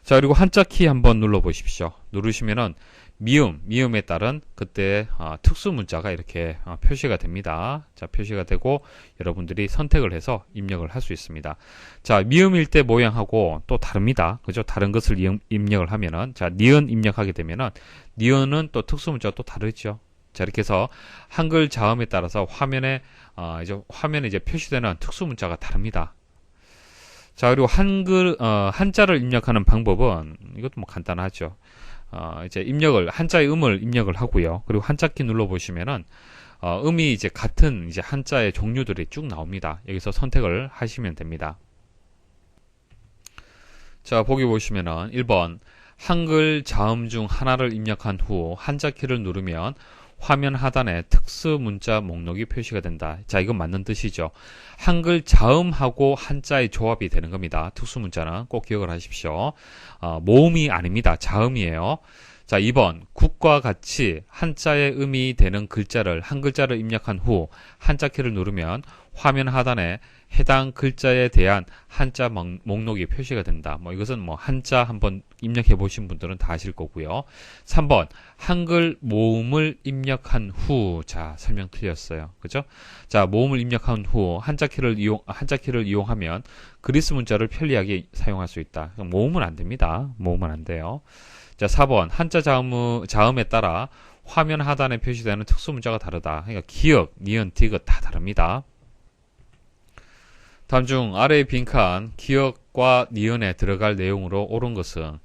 자, 그리고 한자 키 한번 눌러 보십시오. 누르시면은 미음에 따른 그때 특수 문자가 이렇게 표시가 됩니다. 자, 표시가 되고 여러분들이 선택을 해서 입력을 할 수 있습니다. 자, 미음일 때 모양하고 또 다릅니다. 그죠? 다른 것을 입력을 하면은, 자, 니은 입력하게 되면은 니은은 또 특수 문자가 또 다르죠. 자, 이렇게 해서 한글 자음에 따라서 화면에 이제 표시되는 특수 문자가 다릅니다. 자, 그리고 한자를 입력하는 방법은 이것도 뭐 간단하죠. 이제 한자의 음을 입력을 하고요. 그리고 한자 키 눌러 보시면은 음이 이제 같은 이제 한자의 종류들이 쭉 나옵니다. 여기서 선택을 하시면 됩니다. 자, 보기 보시면은 1번 한글 자음 중 하나를 입력한 후 한자키를 누르면 화면 하단에 특수 문자 목록이 표시가 된다. 자, 이건 맞는 뜻이죠. 한글 자음하고 한자의 조합이 되는 겁니다. 특수 문자는 꼭 기억을 하십시오. 모음이 아닙니다. 자음이에요. 자, 2번 국과 같이 한자의 음이 되는 글자를 한 글자를 입력한 후 한자키를 누르면 화면 하단에 해당 글자에 대한 한자 목록이 표시가 된다. 이것은 한자 한번 입력해 보신 분들은 다 아실 거고요. 3번 한글 모음을 입력한 후. 자, 설명 틀렸어요. 그죠? 자, 모음을 입력한 후 한자키를 이용하면 그리스 문자를 편리하게 사용할 수 있다. 모음은 안 됩니다. 모음은 안 돼요. 자, 4번 한자 자음에 따라 화면 하단에 표시되는 특수 문자가 다르다. 그러니까 기역, 니은, 디귿 다 다릅니다. 다음 중 아래의 빈칸 기역과 니은에 들어갈 내용으로 옳은 것은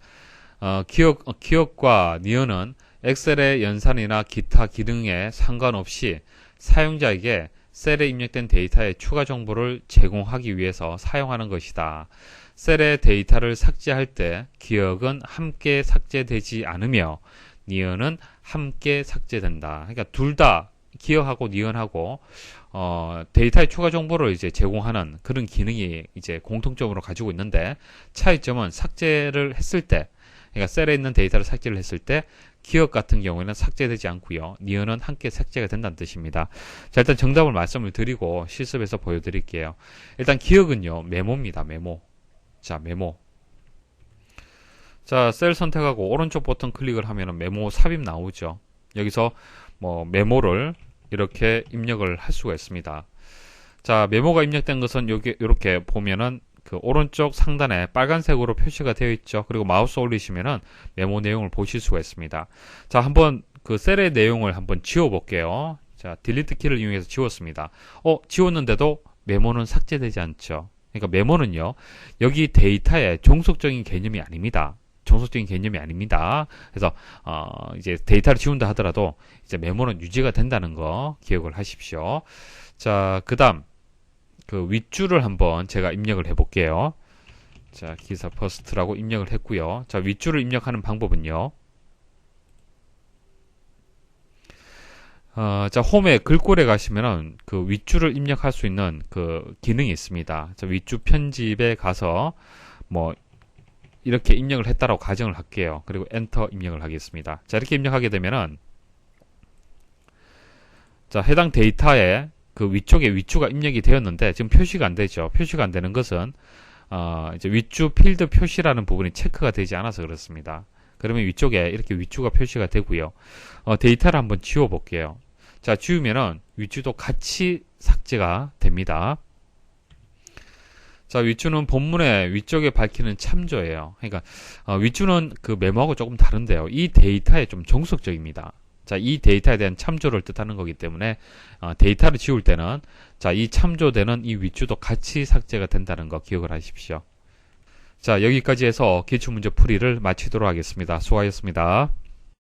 기역과 니은은 엑셀의 연산이나 기타 기능에 상관없이 사용자에게 셀에 입력된 데이터의 추가 정보를 제공하기 위해서 사용하는 것이다. 셀의 데이터를 삭제할 때 기역은 함께 삭제되지 않으며 니은은 함께 삭제된다. 그러니까 둘 다 기역하고 니은하고 데이터의 추가 정보를 이제 제공하는 그런 기능이 이제 공통점으로 가지고 있는데 차이점은 삭제를 했을 때, 그러니까 셀에 있는 데이터를 삭제를 했을 때 기역 같은 경우에는 삭제되지 않고요. 니은은 함께 삭제가 된다는 뜻입니다. 자, 일단 정답을 말씀을 드리고 실습해서 보여드릴게요. 일단 기역은요, 메모입니다. 메모. 자, 메모. 자, 셀 선택하고 오른쪽 버튼 클릭을 하면 메모 삽입 나오죠. 여기서 메모를 이렇게 입력을 할 수가 있습니다. 자, 메모가 입력된 것은 이렇게 보면은 그 오른쪽 상단에 빨간색으로 표시가 되어 있죠. 그리고 마우스 올리시면은 메모 내용을 보실 수가 있습니다. 자, 한번 그 셀의 내용을 한번 지워 볼게요. 자, 딜리트 키를 이용해서 지웠습니다. 지웠는데도 메모는 삭제되지 않죠. 그러니까 메모는요, 여기 데이터의 종속적인 개념이 아닙니다. 종속적인 개념이 아닙니다. 그래서 이제 데이터를 지운다 하더라도 이제 메모는 유지가 된다는 거 기억을 하십시오. 자, 그다음 그 윗줄을 한번 제가 입력을 해 볼게요. 자, 기사 퍼스트라고 입력을 했고요. 자, 윗줄을 입력하는 방법은요. 자, 홈에 글꼴에 가시면은 그 윗줄을 입력할 수 있는 그 기능이 있습니다. 자, 윗줄 편집에 가서 이렇게 입력을 했다라고 가정을 할게요. 그리고 엔터 입력을 하겠습니다. 자, 이렇게 입력하게 되면은 자, 해당 데이터에 그 위쪽에 윗줄가 입력이 되었는데 지금 표시가 안 되죠. 표시가 안 되는 것은 이제 윗줄 필드 표시라는 부분이 체크가 되지 않아서 그렇습니다. 그러면 위쪽에 이렇게 윗줄가 표시가 되고요. 데이터를 한번 지워 볼게요. 자, 지우면은 윗줄도 같이 삭제가 됩니다. 자, 윗줄은 본문의 위쪽에 밝히는 참조예요. 그러니까 윗줄은 그 메모하고 조금 다른데요. 이 데이터에 좀 종속적입니다. 자, 이 데이터에 대한 참조를 뜻하는 거기 때문에 데이터를 지울 때는 자, 이 참조되는 이 윗줄도 같이 삭제가 된다는 거 기억을 하십시오. 자, 여기까지 해서 기출문제 풀이를 마치도록 하겠습니다. 수고하셨습니다.